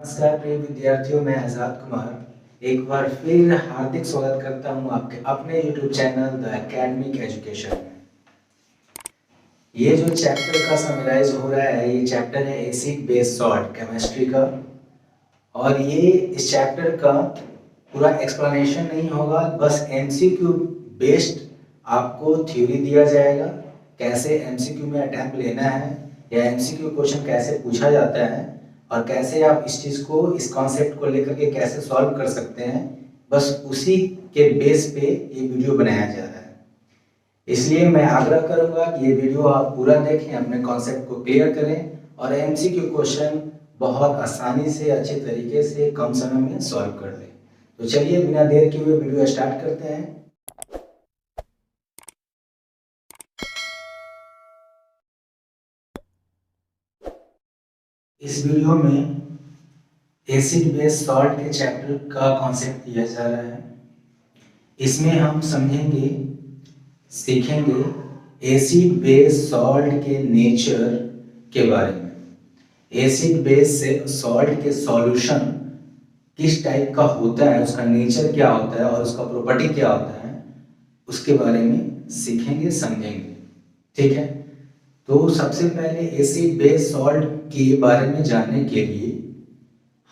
नमस्कार प्रिय विद्यार्थियों, मैं आजाद कुमार एक बार फिर हार्दिक स्वागत करता हूं आपके अपने YouTube channel the academic education में। ये जो चैप्टर का समराइज हो रहा है, ये चैप्टर है एसिड बेस सॉल्ट केमिस्ट्री का। और ये इस चैप्टर का पूरा एक्सप्लेनेशन नहीं होगा, बस MCQ बेस्ड आपको थ्योरी दिया जाएगा, कैसे MCQ में अटेम्प्ट लेना है या MCQ क्वेश्चन कैसे पूछा जाता है और कैसे आप इस चीज़ को, इस कॉन्सेप्ट को लेकर के कैसे सॉल्व कर सकते हैं। बस उसी के बेस पे ये वीडियो बनाया जा रहा है। इसलिए मैं आग्रह करूंगा कि ये वीडियो आप पूरा देखें, अपने कॉन्सेप्ट को क्लियर करें और MCQ क्वेश्चन बहुत आसानी से, अच्छे तरीके से, कम समय में सॉल्व कर लें। तो चलिए बिना देर किए हुए वीडियो स्टार्ट करते हैं। इस वीडियो में एसिड बेस सॉल्ट के चैप्टर का कॉन्सेप्ट दिया जा रहा है। इसमें हम समझेंगे, सीखेंगे एसिड बेस सॉल्ट के नेचर के बारे में। एसिड बेस से सॉल्ट के सॉल्यूशन किस टाइप का होता है, उसका नेचर क्या होता है और उसका प्रॉपर्टी क्या होता है, उसके बारे में सीखेंगे, समझेंगे। ठीक है, तो सबसे पहले एसिड बेस सॉल्ट के बारे में जानने के लिए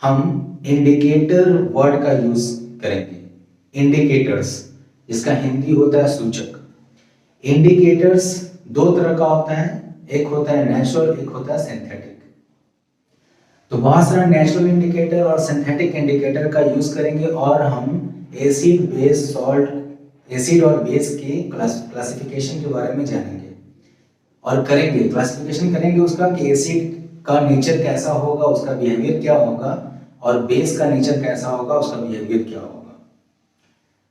हम इंडिकेटर वर्ड का यूज करेंगे। इंडिकेटर्स, जिसका हिंदी होता है सूचक। इंडिकेटर्स दो तरह का होता है, एक होता है नेचुरल, एक होता है सिंथेटिक। तो बहुत सारा नेचुरल इंडिकेटर और सिंथेटिक इंडिकेटर का यूज करेंगे और हम एसिड बेस सॉल्ट, एसिड और बेस के क्लासिफिकेशन के बारे में जानेंगे और करेंगे, क्लासिफिकेशन करेंगे उसका कि एसिड का नेचर कैसा होगा, उसका बिहेवियर क्या होगा, और बेस का नेचर कैसा होगा, उसका बिहेवियर क्या होगा।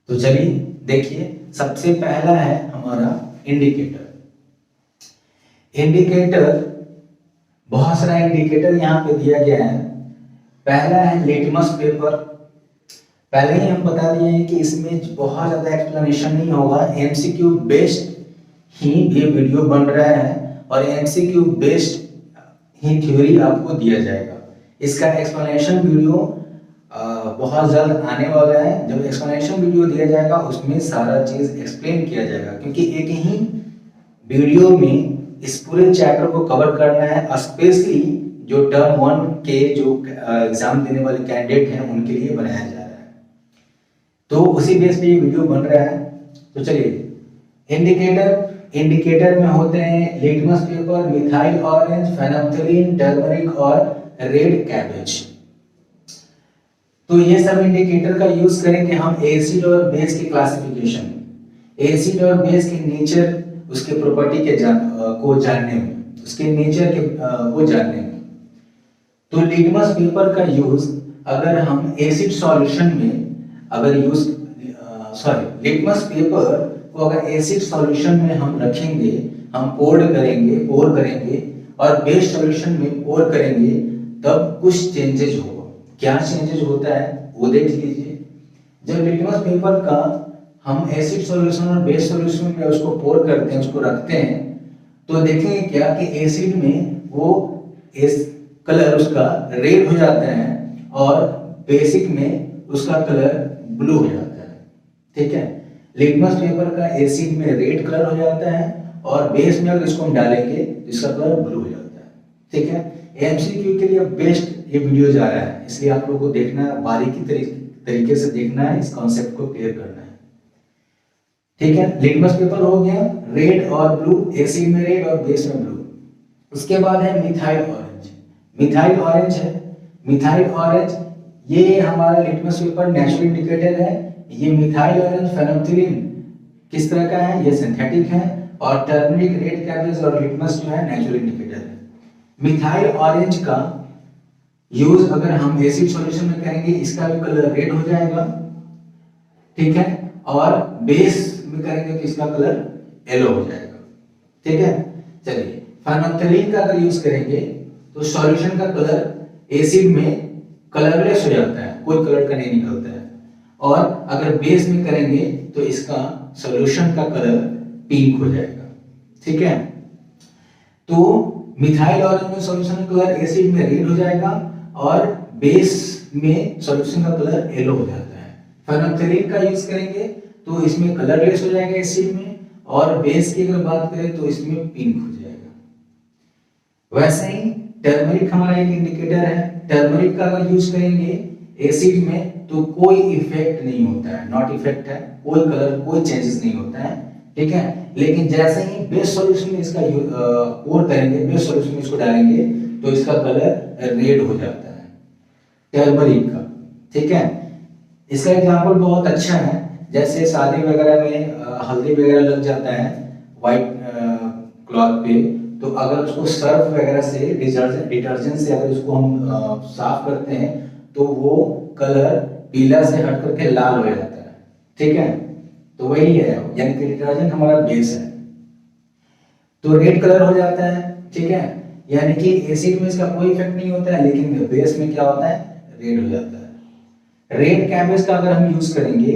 तो चलिए देखिए, सबसे पहला है हमारा इंडिकेटर। इंडिकेटर, बहुत सारा इंडिकेटर यहाँ पे दिया गया है। पहला है लिटमस पेपर। पहले ही हम बता दिए हैं कि इसमें बहुत ज्यादा एक्सप्लेनेशन नहीं होगा, MCQ बेस्ड ही ये वीडियो बन रहा है और MCQ बेस्ड ही थ्योरी आपको दिया जाएगा। इसका एक्सप्लेनेशन वीडियो बहुत जल्द आने वाला है। जब एक्सप्लेनेशन वीडियो दिया जाएगा उसमें सारा चीज एक्सप्लेन किया जाएगा, क्योंकि एक ही वीडियो में इस पूरे चैप्टर को कवर करना है, स्पेशली जो टर्म 1 के जो एग्जाम देने वाले कैंडिडेट हैं उनके लिए बनाया जा रहा है। तो उसी बेस पे ये वीडियो बन रहा है। तो चलिए, इंडिकेटर में होते हैं litmus paper, methyl orange, phenolphthalein, turmeric और रेड कैबेज। तो ये सब इंडिकेटर का यूज करेंगे हम एसिड और बेस की क्लासिफिकेशन, एसिड और बेस के नेचर, उसके प्रॉपर्टी के को जानने में, उसके नेचर के को जानने में। तो लिटमस पेपर का यूज अगर हम एसिड सॉल्यूशन में अगर यूज लिटमस पेपर को अगर एसिड सॉल्यूशन में हम रखेंगे, हम पोर करेंगे और बेस सॉल्यूशन में पोर करेंगे, तब कुछ चेंजेज होगा। क्या चेंजेस होता है वो देख लीजिए। जब लिटमस पेपर का हम एसिड सॉल्यूशन और बेस सॉल्यूशन में उसको पोर करते हैं, उसको रखते हैं, तो देखेंगे क्या कि एसिड में वो इस कलर उसका रेड हो जाता है और बेसिक में उसका कलर ब्लू हो जाता है। ठीक है, लिटमस पेपर का एसिड में रेड कलर हो जाता है और बेस में अगर इसको हम डालेंगे तो इसका कलर ब्लू हो जाता है। ठीक है, MCQ के लिए बेस्ट ये वीडियो जा रहा है, इसलिए आप लोगों को देखना, बारीकी तरीके से देखना है, इस कॉन्सेप्ट को क्लियर करना है। ठीक है, लिटमस पेपर हो गया, रेड और ब्लू, एसिड में रेड और बेस में ब्लू। उसके बाद है मिथाइल ऑरेंज। मिथाइल ऑरेंज है, मिथाइल ऑरेंज ये हमारा लिटमस पेपर नेचुरल इंडिकेटर है। ये मिथाइल ऑरेंज फेनोल्फथालीन किस तरह का है, ये सिंथेटिक है, और टर्मरिक, रेड कैबेज और लिटमस जो है नेचुरल इंडिकेटर है। मिथाइल ऑरेंज का यूज अगर हम एसिड सॉल्यूशन में करेंगे, इसका भी कलर रेड हो जाएगा। ठीक है, और बेस में करेंगे तो इसका कलर येलो हो जाएगा। ठीक है, चलिए, फेनोल्फथालीन का अगर यूज करेंगे तो सॉल्यूशन का कलर एसिड में कलरलेस हो जाता है, कोई कलर का नहीं निकलता है, और अगर बेस में करेंगे तो इसका सॉल्यूशन का कलर पिंक हो जाएगा। ठीक है, तो मिथाइल ऑरेंज में सॉल्यूशन कलर एसिड में रेड हो जाएगा और बेस में सॉल्यूशन का कलर येलो हो जाता है। फेनोल्फथालीन का यूज करेंगे तो इसमें कलरलेस हो जाएगा एसिड में, और बेस की अगर बात करें तो इसमें पिंक हो जाएगा। वैसे ही टर्मरिक हमारा एक इंडिकेटर है। टर्मरिक का अगर यूज करेंगे एसिड में तो कोई इफेक्ट नहीं होता है, नॉट इफेक्ट है, कोई कलर कोई चेंजेस नहीं होता है, ठीक है। लेकिन जैसे ही बेस सॉल्यूशन में इसका पोर करेंगे, बेस सॉल्यूशन में इसको डालेंगे तो इसका कलर रेड हो जाता है टर्मरिक का, ठीक है। इसका एग्जांपल बहुत अच्छा है, जैसे शादी वगैरह में हल्दी वगैरह लग जाता है व्हाइट क्लॉथ पे, तो अगर उसको सर्फ वगैरह से डिटर्जेंट से अगर उसको हम साफ करते हैं तो वो कलर पीला से हट करके लाल हो जाता है, ठीक है। तो वही है, यानी कि डिटर्जेंट हमारा बेस है तो रेड कलर हो जाता है, ठीक है। यानी कि एसिड में इसका कोई इफेक्ट नहीं होता है, लेकिन बेस में क्या होता है, रेड हो जाता है। रेड कैबेज का अगर हम यूज करेंगे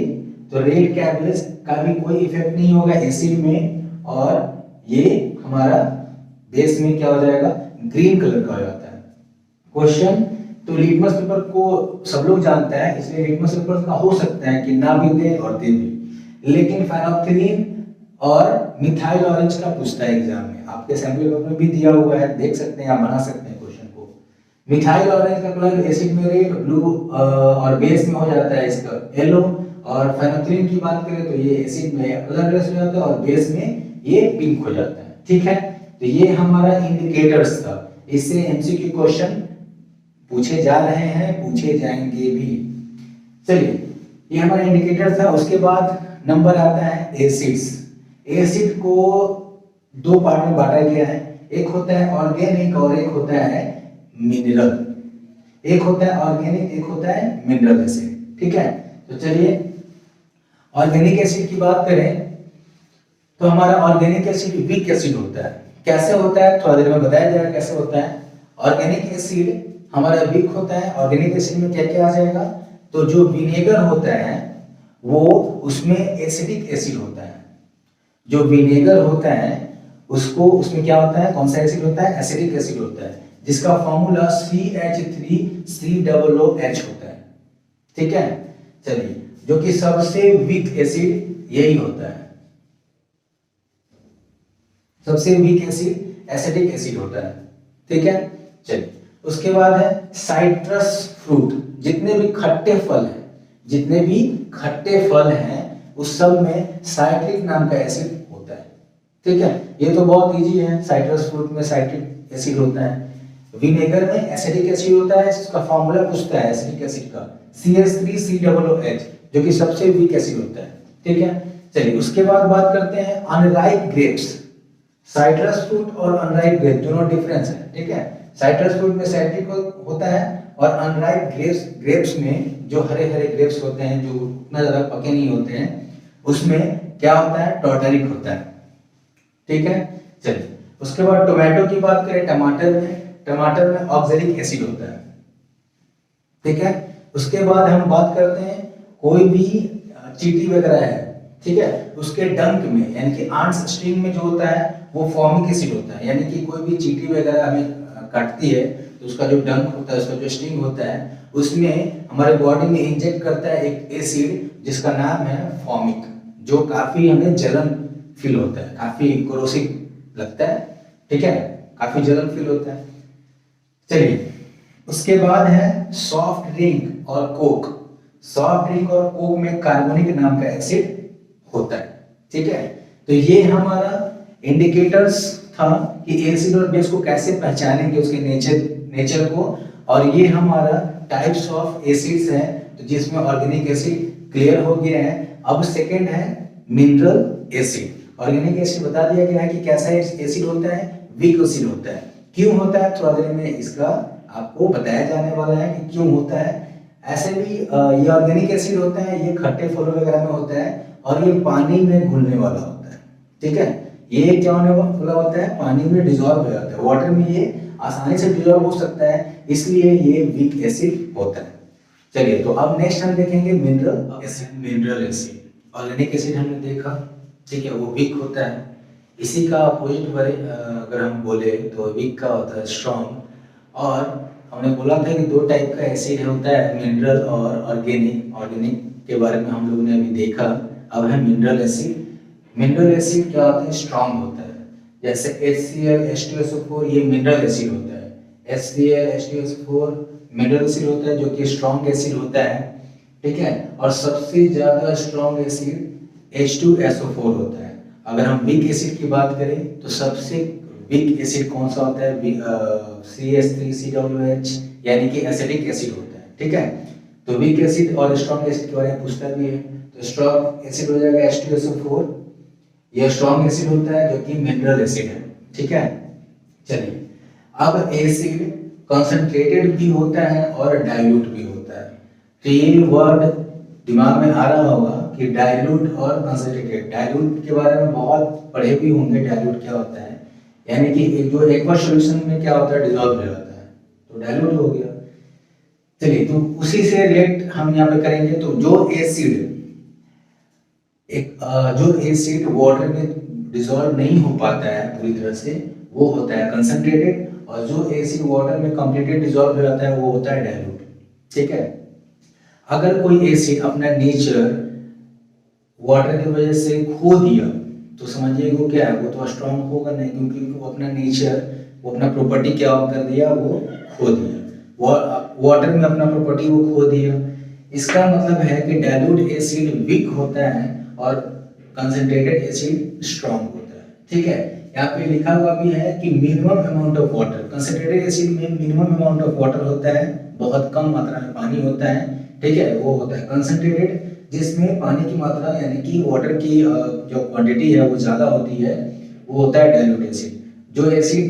तो रेड कैबेज का भी कोई इफेक्ट नहीं होगा एसिड में, और ये हमारा बेस में क्या हो जाएगा, ग्रीन कलर का हो जाता है। क्वेश्चन, तो लिटमस पेपर को सब लोग जानते हैं, इसलिए लिटमस पेपर का हो सकता है कि ना भी दे और दे भी, लेकिन फेनोल्फथालीन और मिथाइल ऑरेंज का पूछता है एग्जाम में, आपके सैंपल पेपर में भी दिया हुआ है, देख सकते हैं, आप बना सकते हैं क्वेश्चन को। मिथाइल ऑरेंज का कलर एसिड में रेड, ब्लू और बेस में हो जाता है इसका येलो, और फेनोल्फथालीन की बात करें तो ये एसिड में कलरलेस हो जाता है और बेस में ये पिंक हो जाता है, ठीक है। तो ये हमारा इंडिकेटर्स था, इससे एमसीक्यू क्वेश्चन पूछे जा रहे हैं, पूछे जाएंगे भी। चलिए, ये हमारा इंडिकेटर था। उसके बाद नंबर आता है एसिड्स। एसिड को दो पार्ट में बांटा गया है, एक होता है ऑर्गेनिक और एक होता है मिनरल। एक होता है ऑर्गेनिक, एक होता है मिनरल एसिड, ठीक है। तो चलिए, ऑर्गेनिक एसिड की बात करें तो हमारा ऑर्गेनिक एसिड वीक एसिड होता है। कैसे होता है थोड़ा देर में बताया जाएगा कैसे होता है। ऑर्गेनिक एसिड हमारा वीक होता है। ऑर्गेनिक एसिड में क्या क्या आ जाएगा, तो जो विनेगर होता है वो उसमें एसिडिक एसिड होता है। जो विनेगर होता है उसको, उसमें क्या होता है, कौन सा एसिड होता है, एसिडिक एसिड होता है, जिसका फॉर्मूला CH3COOH होता है, ठीक है। चलिए, जो कि सबसे वीक एसिड यही होता है, सबसे वीक एसिड एसिडिक एसिड होता है, ठीक है। चलिए, उसके बाद है साइट्रस फ्रूट। जितने भी खट्टे फल हैं, जितने भी खट्टे फल हैं उस सब में साइट्रिक नाम का एसिड होता है, ठीक है। ये तो बहुत इजी है, साइट्रस फ्रूट में साइट्रिक एसिड होता है। विनेगर में एसिडिक एसिड होता है, इसका फॉर्मूला पूछता है एसिडिक एसिड का, CH3COOH, जो कि सबसे वीक एसिड होता है, ठीक है। चलिए, उसके बाद बात करते हैं अनराइप ग्रेप्स। साइट्रस फ्रूट और अनराइप ग्रेप दोनों डिफरेंस है, ठीक है। साइट्रस फ्रूट में साइट्रिक होता है, और अनराइप ग्रेप्स में जो हरे हरे ग्रेप्स होते हैं, जो उतना ज्यादा पके नहीं होते हैं, उसमें क्या होता है, टॉर्टरिक होता है, ठीक है। चलिए, उसके बाद टोमेटो की बात करें, टमाटर में ऑक्सैलिक एसिड होता है, ठीक है। उसके बाद हम बात करते हैं कोई भी चींटी वगैरह है, ठीक है, उसके डंक में यानी कि आंट्स स्टिंग में जो होता है वो फॉर्मिक एसिड होता है। यानी कि कोई भी चींटी वगैरह हमें काटती है तो उसका जो डंक होता है, उसका जो स्टिंग होता है, उसमें हमारे बॉडी में इंजेक्ट करता है एक एसिड जिसका नाम है फॉर्मिक, जो काफी हमें जलन फील होता है, काफी कोरोसिव लगता है, ठीक है, काफी जलन फील होता है। चलिए, उसके बाद है सॉफ्ट ड्रिंक और कोक। सॉफ्ट ड्रिंक और कोक में कार्बोनिक नाम का एसिड होता है, ठीक है। तो ये हमारा इंडिकेटर्स था कि एसिड और बेस को कैसे पहचानेंगे, उसके नेचर को। और ये हमारा टाइप्स ऑफ एसिड्स है, तो जिसमें ऑर्गेनिक एसिड क्लियर हो गया है। अब सेकंड है मिनरल एसिड। ऑर्गेनिक एसिड बता दिया गया है कि कैसा एसिड होता है, वीक एसिड होता है। क्यों होता है, थोड़ा देर में इसका आपको बताया जाने वाला है कि क्यों होता है। ऐसे भी ये ऑर्गेनिक एसिड होता है, ये खट्टे फलों वगैरह में होता है, और ये पानी में घुलने वाला होता है, ठीक है। ये क्या होने वाला होता है, पानी में डिसॉल्व हो जाता है, वाटर में ये आसानी से डिसॉल्व हो सकता है, इसलिए ये वीक एसिड होता है। चलिए, तो अब नेक्स्ट हम देखेंगे mineral acid. Mineral acid, organic acid हमने देखा, ठीक है, वो वीक होता है। इसी का अपोजिट अगर हम बोले तो वीक का होता है स्ट्रॉन्ग, और हमने बोला था कि दो टाइप का एसिड होता है, मिनरल और ऑर्गेनिक। ऑर्गेनिक के बारे में हम लोगों ने अभी देखा। अब है मिनरल एसिड। मिनरल एसिड क्या होता है? स्ट्रॉन्ग होता है। जैसे HCl H2SO4 ये मिनरल एसिड होता है। HCl H2SO4 मिनरल एसिड होता है जो कि स्ट्रॉन्ग एसिड होता है, ठीक है। और सबसे ज्यादा स्ट्रॉन्ग एसिड H2SO4 होता है। अगर हम वीक एसिड की बात करें तो सबसे वीक एसिड कौन सा होता है? CH3COOH, यानी कि एसिडिक एसिड होता है, ठीक है। तो वीक एसिड और स्ट्रॉन्ग एसिड के बारे में पूछता भी है। तो स्ट्रॉन्ग एसिड हो जाएगा H2SO4, यह स्ट्रॉन्ग एसिड होता है जो कि मिनरल एसिड है, ठीक है। चलिए, अब एसिड कंसंट्रेटेड भी होता है और डाइल्यूट भी होता है। तो ये वर्ड दिमाग में आ रहा होगा कि डाइल्यूट और कंसंट्रेटेड। डाइल्यूट के बारे में बहुत पढ़े भी होंगे, डाइल्यूट क्या होता है, यानी कि जो एक्वा सॉल्यूशन में क्या होता है? डिसॉल्व हो जाता है, तो डाइल्यूट हो गया। चलिए, तो उसी से रिलेट हम यहाँ पे करेंगे। तो जो एसिड वाटर में डिसॉल्व नहीं हो पाता है पूरी तरह से, वो होता है कंसंट्रेटेड, और जो एसिड वाटर में कंप्लीटली डिसॉल्व हो जाता है वो होता है डाइल्यूट, ठीक है। अगर कोई एसिड अपना नेचर वाटर की वजह से खो दिया तो समझिए वो क्या है? वो तो स्ट्रॉन्ग होगा नहीं, क्योंकि वो अपना नेचर, वो अपना प्रॉपर्टी क्या कर दिया? वो खो दिया। वाटर में अपना प्रॉपर्टी वो खो दिया। इसका मतलब है कि डाइल्यूट एसिड वीक होता है और कंसंट्रेटेड एसिड स्ट्रॉन्ग होता है, ठीक है। यहाँ पे लिखा हुआ भी है कि minimum amount of water, concentrated acid में मिनिमम अमाउंट ऑफ वाटर होता है, बहुत कम मात्रा में पानी होता है, ठीक है। वो होता है कंसंट्रेटेड, जिसमें पानी की मात्रा यानी कि वाटर की जो क्वांटिटी है वो ज़्यादा होती है, वो होता है डाइल्यूट एसिड। जो एसिड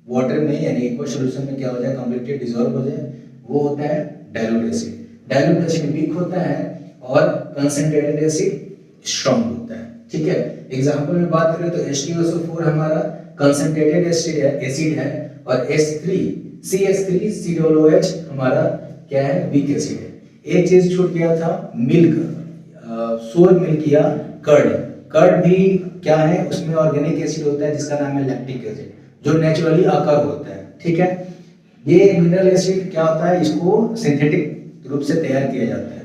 वाटर में यानी एक्वा सॉल्यूशन में क्या हो जाए? कंप्लीटली डिसॉल्व हो जाए, वो होता है dilute acid. Dilute acid weak होता है और कंसंट्रेटेड एसिड स्ट्रॉन्ग होता है, ठीक है। एग्जांपल में बात करें तो H2SO4 हमारा कंसंट्रेटेड एसिड है और CH3COOH हमारा क्या है? वीक एसिड है। एक चीज छूट गया था, मिल्क, सोय मिल्क या कर्ड। कर्ड भी क्या है? उसमें ऑर्गेनिक एसिड होता है जिसका नाम है लैक्टिक एसिड, जो नेचुरली अकर होता है, ठीक है। ये मिनरल एसिड क्या होता है? इसको सिंथेटिक रूप से तैयार किया जाता है।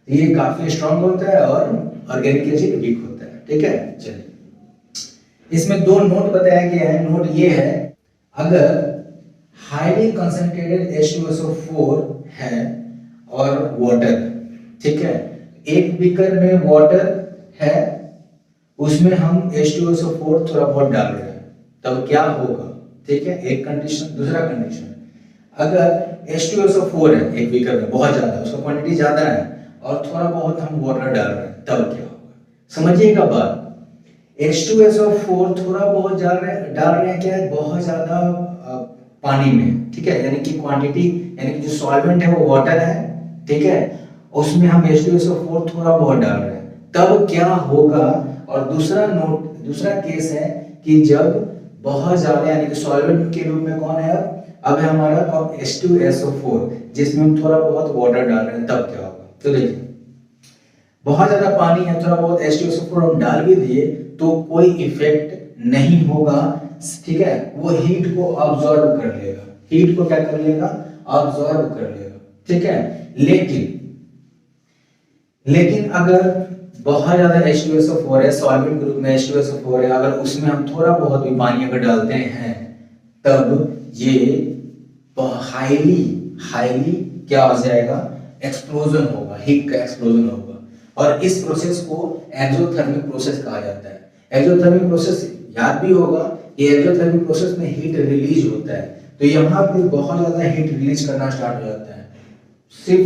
ये काफी स्ट्रॉन्ग होता है और ऑर्गेनिक एसिड वीक होता है, ठीक है। चलिए, इसमें दो नोट बताया गया है। नोट ये है, अगर हाईली कंसंट्रेटेड H2SO4 है और वाटर, ठीक है, एक बीकर में वाटर है, उसमें हम H2SO4 थोड़ा बहुत डाल रहे हैं, तब क्या होगा? ठीक है, एक कंडीशन। दूसरा कंडीशन, अगर H2SO4 है एक बीकर में बहुत ज्यादा, उसका क्वांटिटी ज्यादा है और थोड़ा बहुत हम वाटर डाल रहे हैं, तब क्या होगा? समझिएगा बात। H2SO4 थोड़ा बहुत डाल रहे हैं क्या है? बहुत ज्यादा पानी में, ठीक है, यानी कि क्वांटिटी, यानी कि जो सॉल्वेंट है वो वाटर है, ठीक है, उसमें हम H2SO4 थोड़ा बहुत डाल रहे हैं, तब क्या होगा? और दूसरा केस है कि जब बहुत ज्यादा, यानी कि सॉल्वेंट के रूप में कौन है? अब है हमारा अब H2SO4, जिसमें हम थोड़ा बहुत वाटर डाल रहे हैं, तब क्या होगा? तो देखिए, बहुत ज्यादा पानी है, थोड़ा बहुत H2SO4 हम डाल भी दिए तो कोई इफेक्ट नहीं होगा, ठीक है। वो हीट को ऑब्जॉर्व कर लेगा, हीट को क्या कर लेगा? ऑब्जॉर्व कर लेगा, ठीक है। लेकिन अगर बहुत ज्यादा H2SO4 है, सॉल्वेंट ग्रुप में H2SO4 है, अगर उसमें हम थोड़ा बहुत भी पानी अगर डालते हैं, तब ये हाईली क्या हो जाएगा? एक्सप्लोजन होगा, हीट का एक्सप्लोजन होगा। और इस प्रोसेस को एक्सोथर्मिक प्रोसेस कहा जाता है। एक्सोथर्मिक प्रोसेस याद भी होगा कि एक्सोथर्मिक प्रोसेस में हीट रिलीज होता है, तो यहाँ पे बहुत ज्यादा हीट रिलीज करना स्टार्ट हो जाता है। सिर्फ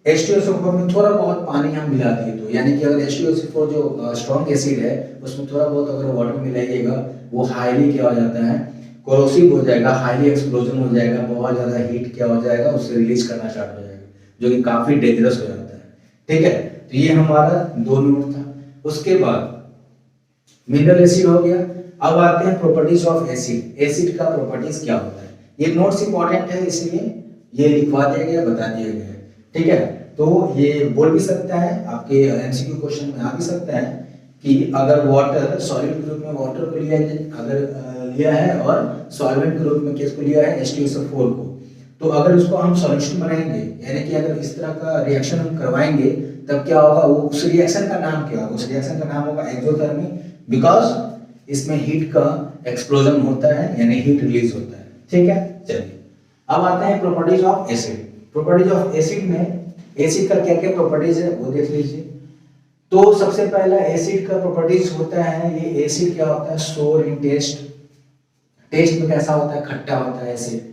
H2SO4 में थोड़ा बहुत पानी हम मिला दिए तो, यानी कि अगर H2SO4 जो स्ट्रॉन्ग एसिड है उसमें थोड़ा बहुत अगर वाटर मिलाइएगा, वो हाईली क्या हो जाता है? कोरोसिव हो जाएगा, हाईली एक्सप्लोजन हो जाएगा, बहुत ज्यादा हीट क्या हो जाएगा? उससे रिलीज करना स्टार्ट हो जाएगा, जो कि काफी डेंजरस हो जाता है, ठीक है। तो ये हमारा दो नोट था। उसके बाद मिनरल एसिड हो गया। अब आते हैं प्रॉपर्टीज ऑफ एसिड। एसिड का प्रॉपर्टीज क्या होता है? ये नोट्स इंपॉर्टेंट है, इसलिए ये लिखवा दिया गया, बता दिया गया, ठीक है। तो ये बोल भी सकता है, आपके एमसीक्यू क्वेश्चन में आ भी सकता है कि अगर वाटर सॉलिड ग्रुप में वाटर को लिया है और सॉल्वेंट ग्रुप में किसको लिया है? H2SO4 को, तो अगर उसको हम सॉल्यूशन बनाएंगे, यानी कि अगर इस तरह का रिएक्शन हम करवाएंगे, तब क्या होगा, वो उस रिएक्शन का नाम क्या होगा, उस रिएक्शन का नाम होगा एक्सोथर्मी, बिकॉज इसमें हीट का एक्सप्लोजन होता है, यानी हीट रिलीज होता है। ठीक है, चलिए अब आते हैं properties of acid. Properties of acid में एसिड का क्या क्या प्रॉपर्टीज है वो देख लीजिए। तो सबसे पहला एसिड का प्रॉपर्टीज होता है, ये एसिड क्या होता है, सोर इन टेस्ट, टेस्ट में कैसा होता है, खट्टा होता है एसिड।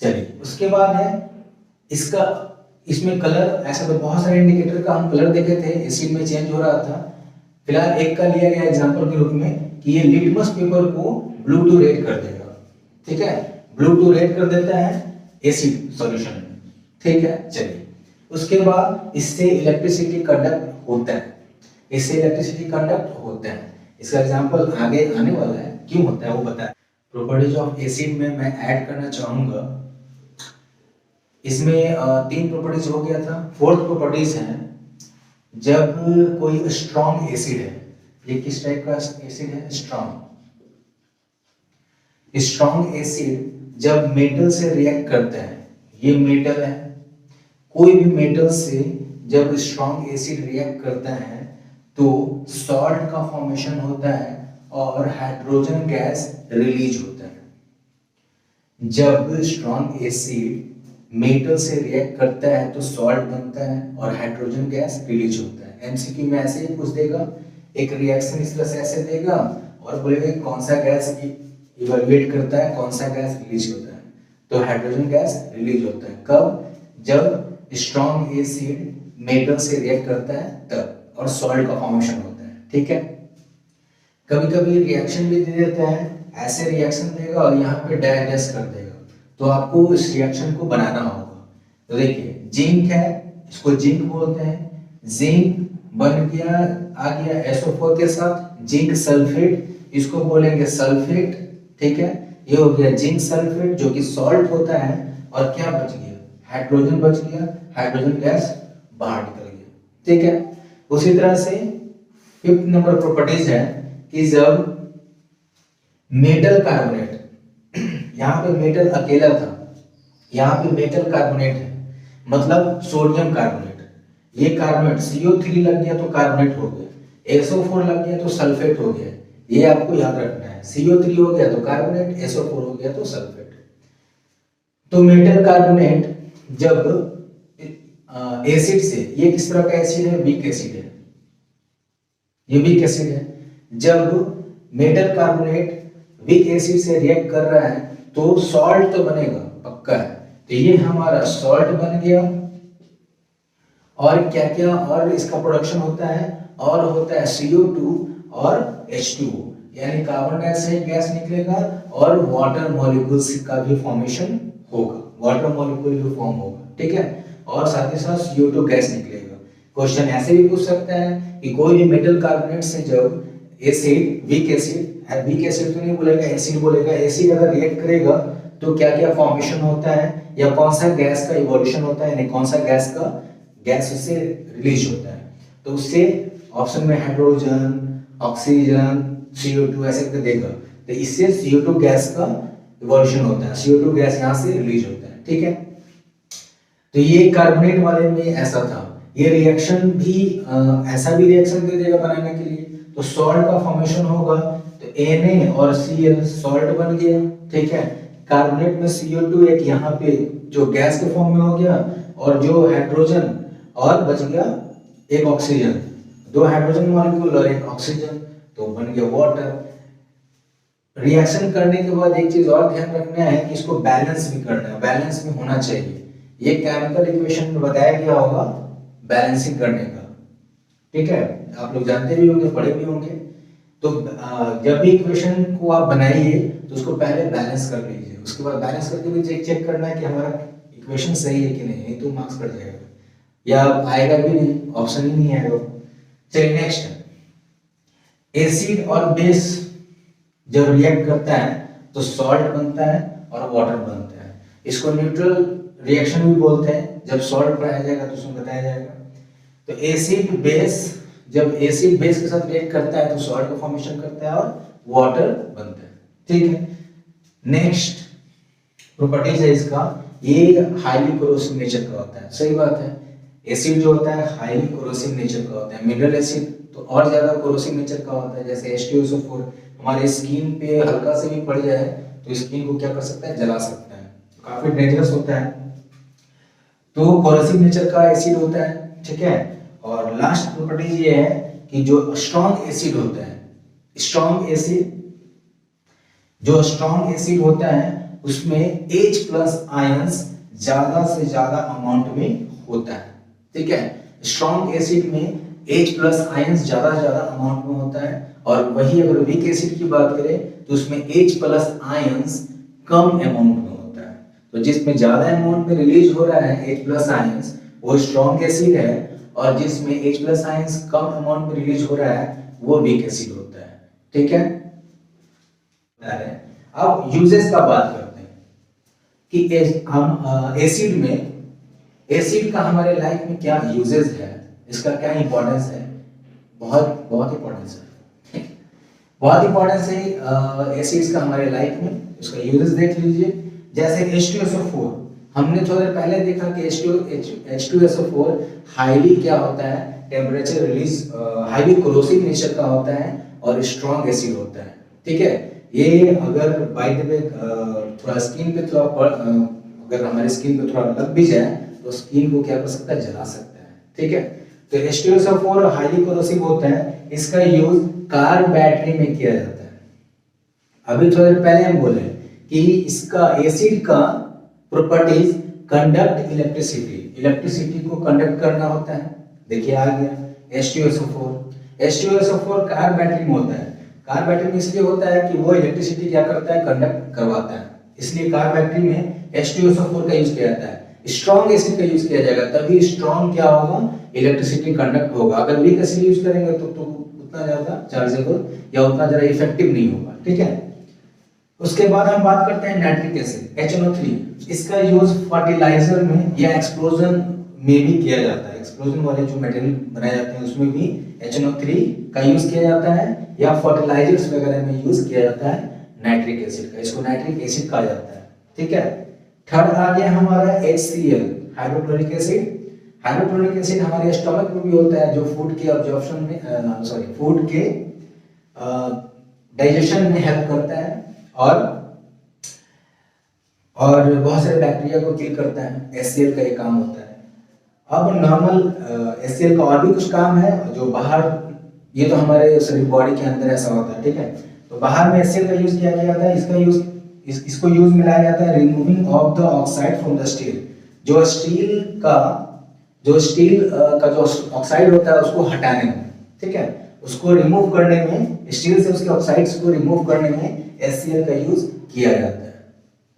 चलिए उसके बाद है इसका, इसमें कलर, ऐसा तो बहुत सारे इंडिकेटर का हम कलर देखे थे, एसिड में चेंज हो रहा था। फिलहाल एक का लिया गया एग्जांपल के रूप में कि ये लिटमस पेपर को ब्लू टू रेड कर देगा। ठीक है, ब्लू टू रेड कर देता है एसिड सॉल्यूशन में। ठीक है, चलिए उसके बाद इससे इलेक्ट्रिसिटी कंडक्ट होता है, इससे इलेक्ट्रिसिटी कंडक्ट होता है। इसका एग्जांपल आगे आने वाला है, क्यों होता है वो बताएं। प्रॉपर्टीज ऑफ एसिड में मैं ऐड करना चाहूंगा, इसमें 3 प्रॉपर्टीज हो गया था। फोर्थ प्रॉपर्टीज है, जब कोई स्ट्रॉन्ग एसिड है, ये किस टाइप का एसिड है, स्ट्रॉन्ग, स्ट्रॉन्ग एसिड जब मेटल से रिएक्ट करता है, ये मेटल है, कोई भी मेटल से जब स्ट्रॉन्ग एसिड रिएक्ट करता है तो सॉल्ट का फॉर्मेशन होता है और हाइड्रोजन गैस रिलीज होता है। जब स्ट्रॉन्ग एसिड मेटल से रिएक्ट करता है तो सॉल्ट बनता है और हाइड्रोजन गैस रिलीज होता है। एमसीक्यू में ऐसे ही पूछ देगा, एक रिएक्शन इस तरह से ऐसे देगा और बोलेगा कौन सा गैस इवैल्यूएट करता है, कौन सा गैस रिलीज होता है, तो हाइड्रोजन गैस रिलीज होता है। कब, जब स्ट्रॉन्ग एसिड मेटल से रिएक्ट करता है तब, और सॉल्ट का फॉर्मेशन होता है। ठीक है, कभी कभी रिएक्शन भी दे देता है, ऐसे रिएक्शन देगा और यहाँ पे डायगेस कर देगा, तो आपको इस रिएक्शन को बनाना होगा। तो देखिए जिंक है, इसको जिंक बोलते हैं, जिंक बन गया, आ गया SO4 के साथ जिंक सल्फेट, इसको बोलेंगे सल्फेट। ठीक है, ये हो गया जिंक सल्फेट जो कि सॉल्ट होता है, और क्या बच गया, हाइड्रोजन बच गया, हाइड्रोजन गैस बाहर निकल गया। ठीक है, उसी तरह से 5th नंबर प्रॉपर्टीज है कि जब मेटल कार्बोनेट, यहाँ पे मेटल अकेला था, यहाँ पे मेटल कार्बोनेट है, मतलब सोडियम कार्बोनेट, ये कार्बोनेट CO3 लग गया तो कार्बोनेट हो गया, SO4 लग गया तो सल्फेट हो गया, ये आपको याद रखना है। CO3 हो गया तो कार्बोनेट, SO4 हो गया तो सल्फेट। तो मेटल कार्बोनेट जब एसिड से, ये किस तरह का एसिड है, वीक एसिड है, ये वीक एसिड है, जब मेटल कार्बोनेट वीक एसिड से रिएक्ट कर रहा है तो सॉल्ट तो बनेगा, पक्का है। तो ये हमारा सॉल्ट बन गया, और क्या क्या और इसका प्रोडक्शन होता है, और होता है CO2 और H2O, यानी कार्बन डाइऑक्साइड गैस निकलेगा और वाटर मॉलिक्यूल्स का भी फॉर्मेशन होगा, वाटर मॉलिक्यूल भी फॉर्म होगा। ठीक है, और साथ ही साथ CO2 गैस निकलेगा। क्वेश्चन ऐसे भी पूछ सकता है कि कोई भी मेटल कार्बोनेट से जब एसिड, वीक एसिड तो नहीं बोलेगा, एसिड बोलेगा, एसिड अगर रिएक्ट करेगा तो क्या क्या फॉर्मेशन होता है, या कौन सा गैस का इवोल्यूशन होता है, यानी कौन सा गैस उससे रिलीज होता है। तो उससे ऑप्शन में हाइड्रोजन, ऑक्सीजन, CO2 ऐसे करके देगा, तो इससे CO2 गैस का इवोल्यूशन होता है, CO2 गैस यहाँ से रिलीज होता है। ठीक है, तो ये कार्बोनेट वाले में ऐसा था। ये रिएक्शन भी ऐसा भी रिएक्शन दे देगा बनाने के लिए, तो सॉल्ट का फॉर्मेशन होगा, तो Na और Cl सॉल्ट बन गया। ठीक है, कार्बोनेट में CO2 एक यहाँ पे जो गैस के फॉर्म में हो गया, और जो हाइड्रोजन और बच गया एक ऑक्सीजन, 2 हाइड्रोजन मॉलिक्यूल और एक ऑक्सीजन, तो बन गया वाटर। रिएक्शन करने के बाद एक चीज और ध्यान रखना है कि इसको बैलेंस भी करना है, बैलेंस में होना चाहिए। ये केमिकल इक्वेशन में बताया गया होगा बैलेंसिंग करने का। ठीक है, आप लोग जानते भी होंगे, पढ़े भी होंगे। तो जब भी इक्वेशन को आप बनाइए तो उसको पहले बैलेंस कर लीजिए, उसके बाद बैलेंस करके भी चेक करना है कि हमारा इक्वेशन सही है कि नहीं तो मार्क्स कट जाएगा, या आएगा भी नहीं, ऑप्शन ही नहीं आएगा। चलिए नेक्स्ट, एसिड और बेस जब रिएक्ट करता है तो सॉल्ट बनता है और वाटर बनता है। इसको न्यूट्रल रिएक्शन भी बोलते हैं। जब सॉल्ट पढ़ाया जाएगा तो उसमें बताया जाएगा। तो एसिड बेस, जब एसिड बेस के साथ रिएक्ट करता है तो सॉल्ट का फॉर्मेशन करता है और वाटर बनता है। ठीक है, नेक्स्ट प्रॉपर्टीज है इसका ये हाईली कोरोसिव नेचर का होता है। सही बात है, एसिड जो होता है हाईली कोरोसिव नेचर का होता है। मिनरल एसिड तो और ज्यादा कोरोसिव नेचर का होता है, जैसे H2SO4 हमारे स्किन पे हल्का से भी पड़ जाए तो स्किन को क्या कर सकता है, जला सकता है, काफी डेंजरस होता है। तो कोरोसिव नेचर का एसिड होता है, ठीक है। और लास्ट प्रॉपर्टी ये है कि जो स्ट्रॉन्ग एसिड होता है, स्ट्रॉन्ग एसिड जो स्ट्रॉन्ग एसिड होता है उसमें H प्लस आयंस ज्यादा से ज्यादा अमाउंट में होता है, ठीक है। स्ट्रॉन्ग एसिड में H प्लस आयंस ज्यादा से ज्यादा अमाउंट में होता है, और वही अगर वीक एसिड की बात करें तो उसमें H प्लस आयंस कम अमाउंट में होता है। तो जिसमें ज्यादा अमाउंट में रिलीज हो रहा है H प्लस आयंस वो स्ट्रॉन्ग एसिड है, और जिसमें H प्लस आयंस कम अमाउंट में रिलीज हो रहा है वो वीक एसिड होता है, ठीक है। अब यूजेस का बात करते हैं कि हम एसिड में, एसिड का हमारे लाइफ में क्या यूजेस है, इसका क्या इंपॉर्टेंस है। बहुत बहुत इंपॉर्टेंस है, बहुत इंपॉर्टेंस है एसिड्स का हमारे लाइफ में। इसका यूजेस देख लीजिए, जैसे H2SO4 हमने थोड़ी देर पहले देखा कि H2SO4 हाईली क्या होता है, temperature release, highly corrosive nature का होता है और स्ट्रॉन्ग एसिड होता है, ठीक है। ये अगर बाय द वे थोड़ा स्किन पे थोड़ा अगर हमारे स्किन पे थोड़ा लग भी जाए तो स्किन को क्या कर सकता है, जला सकता है, ठीक है। तो H2SO4 हाईली कोरोसिव होता है, इसका यूज कार बैटरी में किया जाता है। अभी थोड़ी देर पहले हम बोले कि इसका एसिड का प्रॉपर्टीज कंडक्ट इलेक्ट्रिसिटी, इलेक्ट्रिसिटी को कंडक्ट करना होता है। देखिए आ गया H2SO4 कार बैटरी में होता है। कार बैटरी में इसलिए होता है कि वो इलेक्ट्रिसिटी क्या करता है, कंडक्ट करवाता है, इसलिए कार बैटरी में H2SO4 का यूज किया जाता है। स्ट्रॉन्ग एसिड का यूज किया जाएगा तभी स्ट्रॉन्ग क्या होगा, इलेक्ट्रिसिटी कंडक्ट होगा। अगर वीक एसिड यूज करेंगे तो उतना ज्यादा चार्जेबल या उतना ज्यादा इफेक्टिव नहीं होगा, ठीक है। उसके बाद हम बात करते हैं नाइट्रिक एसिड HNO3। इसका यूज फर्टिलाइजर में या एक्सप्लोजन में भी किया जाता है। एक्सप्लोजन वाले जो मटेरियल बनाए जाते हैं उसमें भी HNO3 का यूज किया जाता है, या फर्टिलाइजर्स वगैरह में यूज किया जाता है नाइट्रिक एसिड का। इसको नाइट्रिक एसिड कहा जाता है, ठीक है। थर्ड आ गया हमारा HCl hydrochloric acid. Hydrochloric acid हमारे स्टमक में भी होता है, जो फूड के अब्जॉर्प्शन में फूड के डाइजेशन में हेल्प करता है और बहुत सारे बैक्टीरिया को किल करता है। HCl का ये काम होता है। अब नॉर्मल HCl का और भी कुछ काम है जो बाहर, ये तो हमारे शरीर बॉडी के अंदर ऐसा होता है, ठीक है। तो बाहर में HCl का यूज किया जाता है। इसका यूज इसको यूज में लाया जाता है removing of the oxide from the steel. जो स्टील का जो ऑक्साइड होता है उसको हटाने में, ठीक है, उसको रिमूव करने में, स्टील से उसके ऑक्साइड्स को रिमूव करने में HCl का यूज किया जाता है,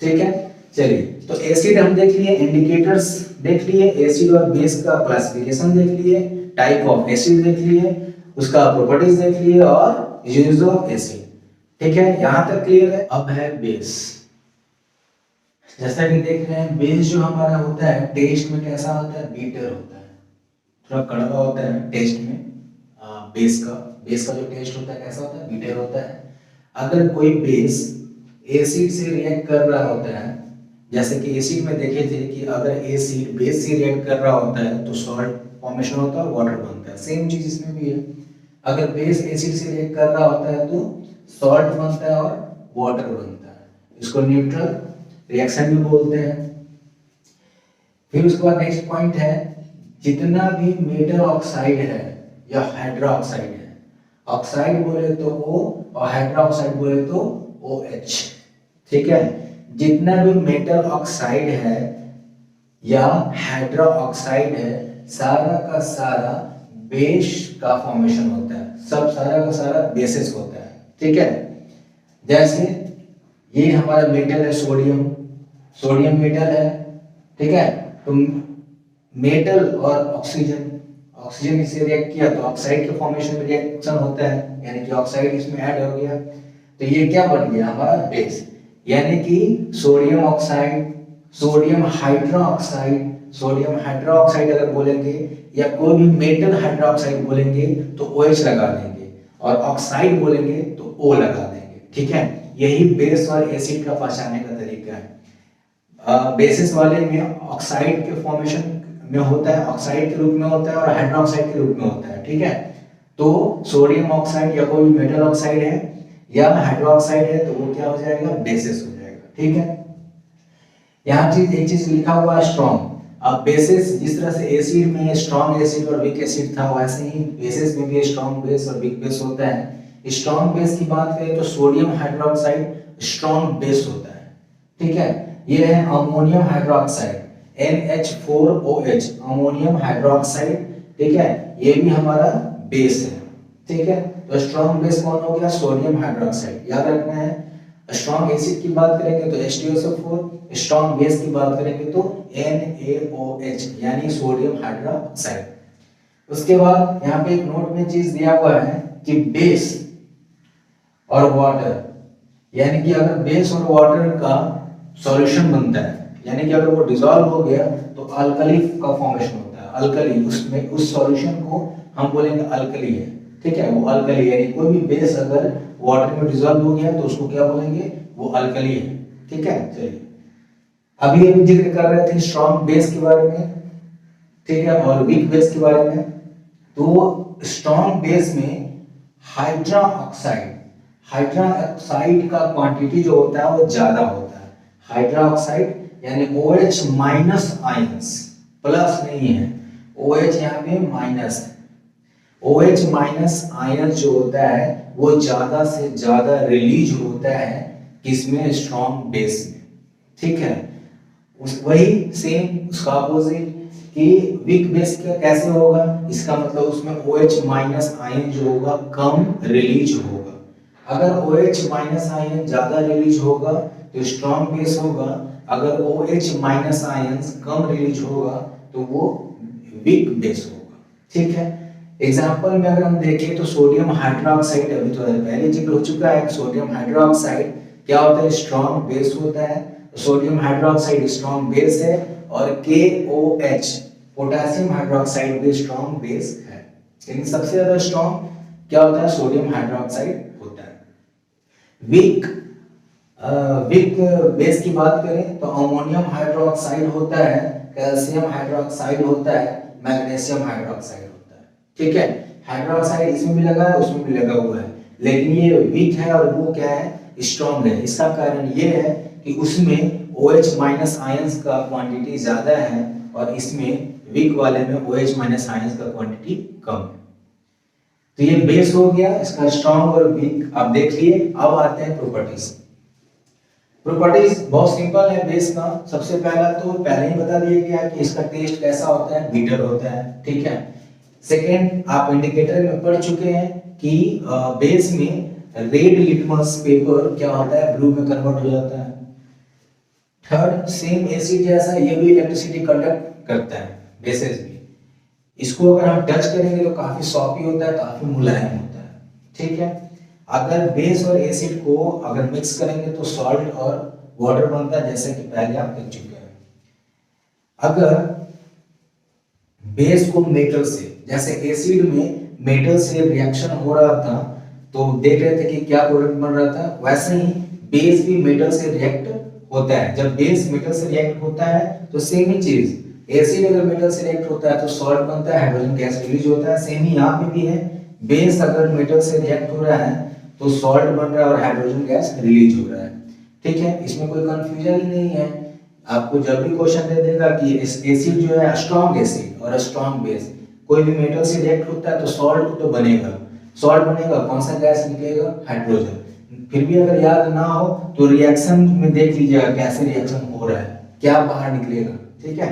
ठीक है। चलिए, तो एसिड हम देख लिए, इंडिकेटर्स देख लिए, एसिड और बेस का क्लासिफिकेशन देख लिए, टाइप ऑफ एसिड देख लिए, उसका प्रॉपर्टीज देख लिए और यूज ऑफ एसिड, ठीक है। यहां तक क्लियर है। अब है बेस। जैसा कि देख रहे हैं बेस जो हमारा होता है टेस्ट में कैसा होता है, बीटर होता है, थोड़ा कड़वा होता है टेस्ट में। बेस का जो टेस्ट होता है कैसा होता है, बीटर होता है। अगर कोई बेस एसिड से रिएक्ट कर रहा होता है, जैसे कि एसिड में देखे थे कि अगर एसिड बेस से रिएक्ट कर रहा होता है तो सॉल्ट फॉर्मेशन होता है और वाटर बनता है। सेम चीज इसमें भी है, अगर बेस एसिड से रिएक्ट कर रहा होता है तो सॉल्ट बनता है और वाटर बनता है। इसको न्यूट्रल रिएक्शन भी बोलते हैं। फिर उसके बाद नेक्स्ट पॉइंट है, जितना भी मेटल ऑक्साइड है या हाइड्रा ऑक्साइड है, ऑक्साइड बोले तो O और हाइड्रा ऑक्साइड बोले तो OH, ठीक है। जितना भी मेटल ऑक्साइड है या हाइड्रा ऑक्साइड है, सारा का सारा बेस का फॉर्मेशन होता है, सब सारा का सारा बेसिस होता है, ठीक है। जैसे ये हमारा मेटल है सोडियम मेटल है, ठीक है। तो मेटल और ऑक्सीजन इससे रिएक्ट किया तो ऑक्साइड के फॉर्मेशन में रिएक्शन होता है, यानी कि ऑक्साइड इसमें ऐड हो गया तो ये क्या बन गया हमारा बेस। यानी कि sodium oxide, sodium hydra oxide अगर बोलेंगे या कोई भी मेटल हाइड्रा ऑक्साइड बोलेंगे तो OH लगा देंगे, और ऑक्साइड बोलेंगे तो O लगा देंगे, ठीक है। यही बेस और एसिड का पहचानने का तरीका है। बेसिस वाले में ऑक्साइड के फॉर्मेशन में होता है, ऑक्साइड के रूप में होता है और हाइड्रोक्साइड के रूप में होता है, ठीक है। तो सोडियम ऑक्साइड या कोई मेटल ऑक्साइड है या हाइड्रोक्साइड है तो वो क्या हो जाएगा, बेसिस हो जाएगा, ठीक है। यहाँ एक चीज लिखा हुआ है स्ट्रॉन्ग। अब बेसिस जिस तरह से एसिड में स्ट्रॉन्ग एसिड और वीक एसिड था, वैसे ही बेसिस में भी स्ट्रॉन्ग बेस और वीक बेस होता है। स्ट्रॉन्ग बेस की बात करें तो सोडियम हाइड्रोक्साइड स्ट्रॉन्ग बेस होता है, ठीक है। ये है ammonium hydroxide NH4OH, ammonium hydroxide, ठीक है। ये भी हमारा बेस है, ठीक है। तो स्ट्रॉन्ग बेस कौन हो गया, सोडियम हाइड्रोक्साइड, याद रखना है। स्ट्रॉन्ग एसिड की बात करेंगे तो H2SO4, स्ट्रॉन्ग बेस की बात करेंगे तो NaOH यानी सोडियम हाइड्रोक्साइड। उसके बाद यहाँ पे एक नोट में चीज दिया हुआ है कि बेस और वाटर, यानी कि अगर बेस और वाटर का सॉल्यूशन बनता है, यानी कि अगर वो डिसॉल्व हो गया तो अल्कली का फॉर्मेशन होता है, अल्कली, उसमें उस सॉल्यूशन को हम बोलेंगे अल्कली है, ठीक है। वो अल्कली यानी कोई भी बेस अगर वाटर में डिसॉल्व हो गया तो उसको क्या बोलेंगे, वो अल्कली है, ठीक है। चलिए अभी हम जिक्र कर रहे थे स्ट्रॉन्ग बेस के बारे में, ठीक है, और वीक बेस के बारे में। तो स्ट्रॉन्ग बेस में हाइड्रा ऑक्साइड का क्वांटिटी जो होता है वो ज्यादा होता है। हाइड्रा ऑक्साइड यानी OH माइनस आयंस, प्लस नहीं है, OH यहाँ पे माइनस है। OH माइनस आयन जो होता है वो ज्यादा से ज्यादा रिलीज होता है किसमें, स्ट्रॉन्ग बेस में, ठीक है। वही सेम उसका अपोजिट कि वीक बेस का कैसे होगा, इसका मतलब उसमें OH माइनस आयन जो होगा कम रिलीज होगा। अगर OH माइनस आयन ज्यादा रिलीज होगा तो स्ट्रॉन्ग बेस होगा, अगर OH माइनस आयंस कम रिलीज होगा तो वो वीक बेस होगा, ठीक है। एग्जांपल में अगर हम देखें तो सोडियम हाइड्रोक्साइड, अभी तो पहले जिक्र हो चुका है, सोडियम हाइड्रोक्साइड क्या होता है, स्ट्रॉन्ग बेस होता है। सोडियम हाइड्रोक्साइड स्ट्रॉन्ग बेस है और KOH पोटेशियम हाइड्रोक्साइड भी स्ट्रॉन्ग बेस है, लेकिन सबसे ज्यादा स्ट्रॉन्ग क्या होता है, सोडियम हाइड्रोक्साइड होता है। वीक बेस की बात करें तो अमोनियम हाइड्रोक्साइड होता है, कैल्शियम हाइड्रोक्साइड होता है, मैग्नीशियम हाइड्रोक्साइड होता है, ठीक है। हाइड्रोक्साइड इसमें भी लगा है उसमें भी लगा हुआ है, लेकिन ये वीक है और वो क्या है, स्ट्रॉन्ग है। इसका कारण ये है कि उसमें OH माइनस आयंस का क्वांटिटी ज्यादा है और इसमें वीक वाले में OH माइनस आयंस का क्वांटिटी कम है। तो ये बेस हो गया इसका, स्ट्रॉन्ग और वीक आप देख लिए। अब आते हैं प्रॉपर्टीज। प्रॉपर्टीज बहुत सिंपल है बेस का। सबसे पहला तो पहले ही बता दिया गया कि इसका टेस्ट कैसा होता है, बिटर होता है, ठीक है। सेकेंड, आप इंडिकेटर में पढ़ चुके हैं कि बेस में रेड लिटमस पेपर क्या होता है, ब्लू में कन्वर्ट हो जाता है। थर्ड, सेम एसिड जैसा ये भी इलेक्ट्रिसिटी कंडक्ट करता है, बेसिस भी। इसको अगर हम टच करेंगे तो काफी सॉफ्टी होता है, काफी मुलायम होता है, ठीक है। अगर बेस और एसिड को अगर मिक्स करेंगे तो सॉल्ट और वाटर बनता है, जैसे कि पहले आप देख चुके हैं। अगर बेस को मेटल से, जैसे एसिड में मेटल से रिएक्शन हो रहा था तो देख रहे थे कि क्या प्रोडक्ट बन रहा था, वैसे ही बेस भी मेटल से रिएक्ट होता है। जब बेस मेटल से रिएक्ट होता है तो सेम ही चीज, एसिड अगर मेटल से रिएक्ट होता है तो सॉल्ट बनता है, हाइड्रोजन गैस रिलीज होता है। सेम ही यहाँ पे भी है, बेस अगर मेटल से रिएक्ट हो रहा है तो सॉल्ट बन रहा है और हाइड्रोजन गैस रिलीज हो रहा है, ठीक है। इसमें कोई कंफ्यूजन ही नहीं है। आपको जब भी क्वेश्चन दे देगा कि एसिड जो है स्ट्रॉन्ग एसिड और स्ट्रॉन्ग बेस, कोई भी मेटल से रिएक्ट होता है तो सॉल्ट तो बनेगा, सॉल्ट बनेगा, कौन सा गैस निकलेगा, हाइड्रोजन। फिर भी अगर याद ना हो तो रिएक्शन में देख लीजिएगा कैसे रिएक्शन हो रहा है, क्या बाहर निकलेगा, ठीक है।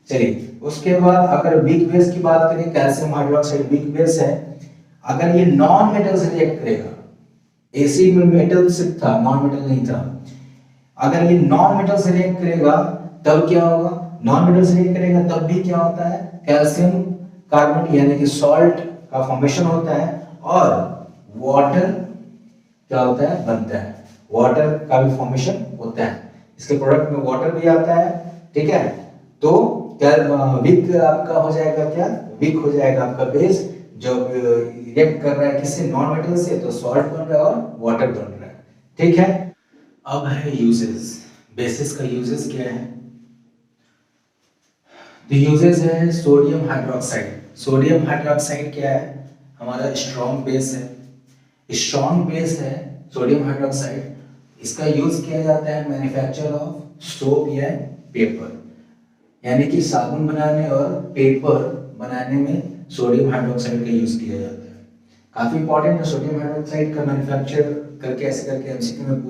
चलिए उसके बाद अगर वीक बेस की बात करें, कैल्शियम हाइड्रोक्साइड वीक बेस है। अगर ये नॉन मेटल से रिएक्ट करेगा, एसिड में मेटल सिर्फ था, नॉन मेटल नहीं था, अगर ये नॉन मेटल से रिएक्ट करेगा तब क्या होगा, नॉन मेटल से रिएक्ट करेगा तब भी क्या होता है, कैल्शियम कार्बोनेट यानी कि सॉल्ट का फॉर्मेशन होता है और वाटर क्या होता है, बनता है, वाटर का भी फॉर्मेशन होता है। इसके प्रोडक्ट में वाटर भी आता है, ठीक है। तो क्या वीक आपका हो जाएगा, क्या वीक हो जाएगा आपका बेस जो रिएक्ट कर रहा है किससे, नॉन मेटल से, तो सॉल्ट बन रहा है और वाटर बन रहा है, ठीक है। अब है यूजेस बेसिस का यूजेस क्या है? तो यूजेस है सोडियम हाइड्रोक्साइड। सोडियम हाइड्रोक्साइड क्या है? हमारा स्ट्रॉन्ग बेस है, स्ट्रॉन्ग बेस है सोडियम हाइड्रोक्साइड। इसका यूज किया जाता है मैन्युफैक्चर ऑफ सोप या पेपर, यानी कि साबुन बनाने और पेपर बनाने में सोडियम हाइड्रोक्साइड का यूज किया जाता है। काफी इंपॉर्टेंट है सोडियम हाइड्रोक्साइड का मैन्युफैक्चर करके, ऐसे करके एमसीक्यू में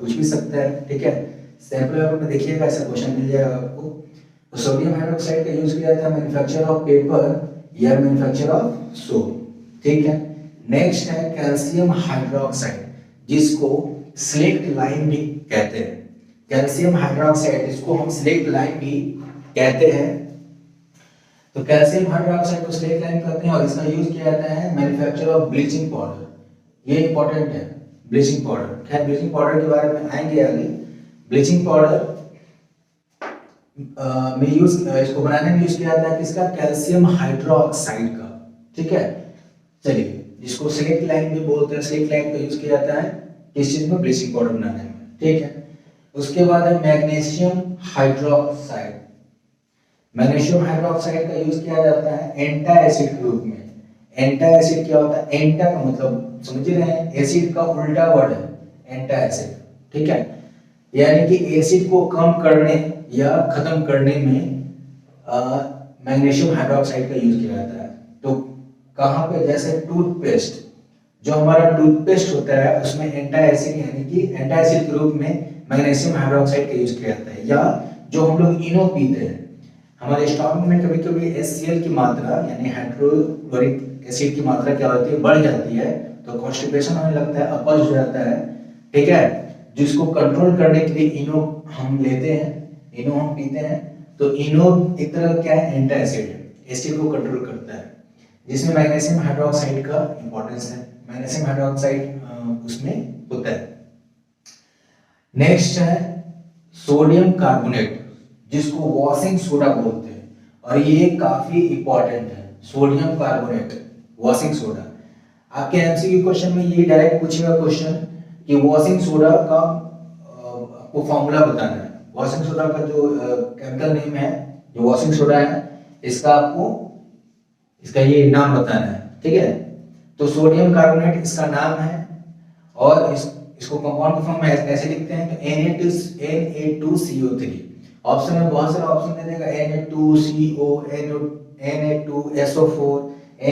पूछ भी सकता है, ठीक है। सैंपल पेपर में देखिएगा, ऐसा क्वेश्चन मिल जाएगा आपको। तो सोडियम हाइड्रोक्साइड का यूज किया जाता है मैन्युफैक्चर ऑफ पेपर या मैन्युफैक्चर ऑफ सोप, ठीक है। नेक्स्ट है कैल्शियम हाइड्रोक्साइड, जिसको स्लेक्ट लाइम भी कहते हैं। कैल्शियम हाइड्रोक्साइड जिसको हम स्लेक्ट लाइम भी कहते हैं। तो कैल्शियम हाइड्रोक्साइड को स्लेक्ट लाइम कहते हैं और इसका यूज किया जाता है मैन्युफैक्चर ऑफ ब्लीचिंग पाउडर। ये इंपॉर्टेंट है, ब्लीचिंग पाउडर। खैर ब्लीचिंग पाउडर के बारे में आएंगे आगे। ब्लीचिंग पाउडर में यूज, इसको बनाने में यूज किया जाता है किसका? कैल्शियम हाइड्रोक्साइड का, ठीक है। चलिए, जिसको स्लेक्ट लाइम भी बोलते हैं, स्लेक्ट लाइम का यूज किया जाता है किस चीज में? ब्लीचिंग पाउडर बनाने में, ठीक है। उसके बाद है मैग्नीशियम हाइड्रोक्साइड। मैग्नीशियम हाइड्रोक्साइड का यूज किया जाता है एंटा एसिड के रूप में। एंटा एसिड क्या होता है? एंटा का मतलब समझ रहे हैं, एसिड का उल्टा वर्ड है एंटा एसिड, ठीक है। यानी कि एसिड को कम करने या खत्म करने में मैग्नीशियम हाइड्रोक्साइड का यूज किया जाता है। तो कहाँ पे? जैसे टूथपेस्ट, जो हमारा टूथपेस्ट होता है उसमें एंटा एसिड यानी कि एंटा एसिड के रूप में मैग्नीशियम हाइड्रोक्साइड का यूज किया जाता है। या जो हम लोग इनो पीते हैं, हमारे स्टमक में कभी कभी HCl की मात्रा यानी हाइड्रोक्लोरिक एसिड की मात्रा क्या होती है? बढ़ जाती है, तो कॉन्स्टिपेशन होने लगता है, अपच हो जाता है, ठीक है। जिसको कंट्रोल करने के लिए इनो हम लेते हैं, इनो हम पीते हैं। तो इनो एक तरह का क्या है? एंटा एसिड है, एसिड को कंट्रोल करता है, जिसमें मैग्नीशियम हाइड्रोक्साइड का इंपॉर्टेंस है। मैग्नीशियम हाइड्रोक्साइड उसमें होता है। नेक्स्ट है सोडियम कार्बोनेट, जिसको वॉशिंग सोडा बोलते हैं, और ये काफी इंपॉर्टेंट है। Sodium carbonate, washing soda. आपके एमसीक्यू क्वेश्चन में ये डायरेक्ट पूछेगा क्वेश्चन कि वॉशिंग सोडा का आपको फॉर्मूला बताना है। वॉशिंग सोडा का जो केमिकल नेम है, जो वॉशिंग सोडा है, इसका आपको इसका ये नाम बताना है, ठीक है। तो सोडियम कार्बोनेट इसका नाम है, और इसको कंपाउंड फॉर्म में ऐसे लिखते हैं तो Na2CO3। ऑप्शन में बहुत सारे ऑप्शन दे देगा, Na2CO, Na2SO4,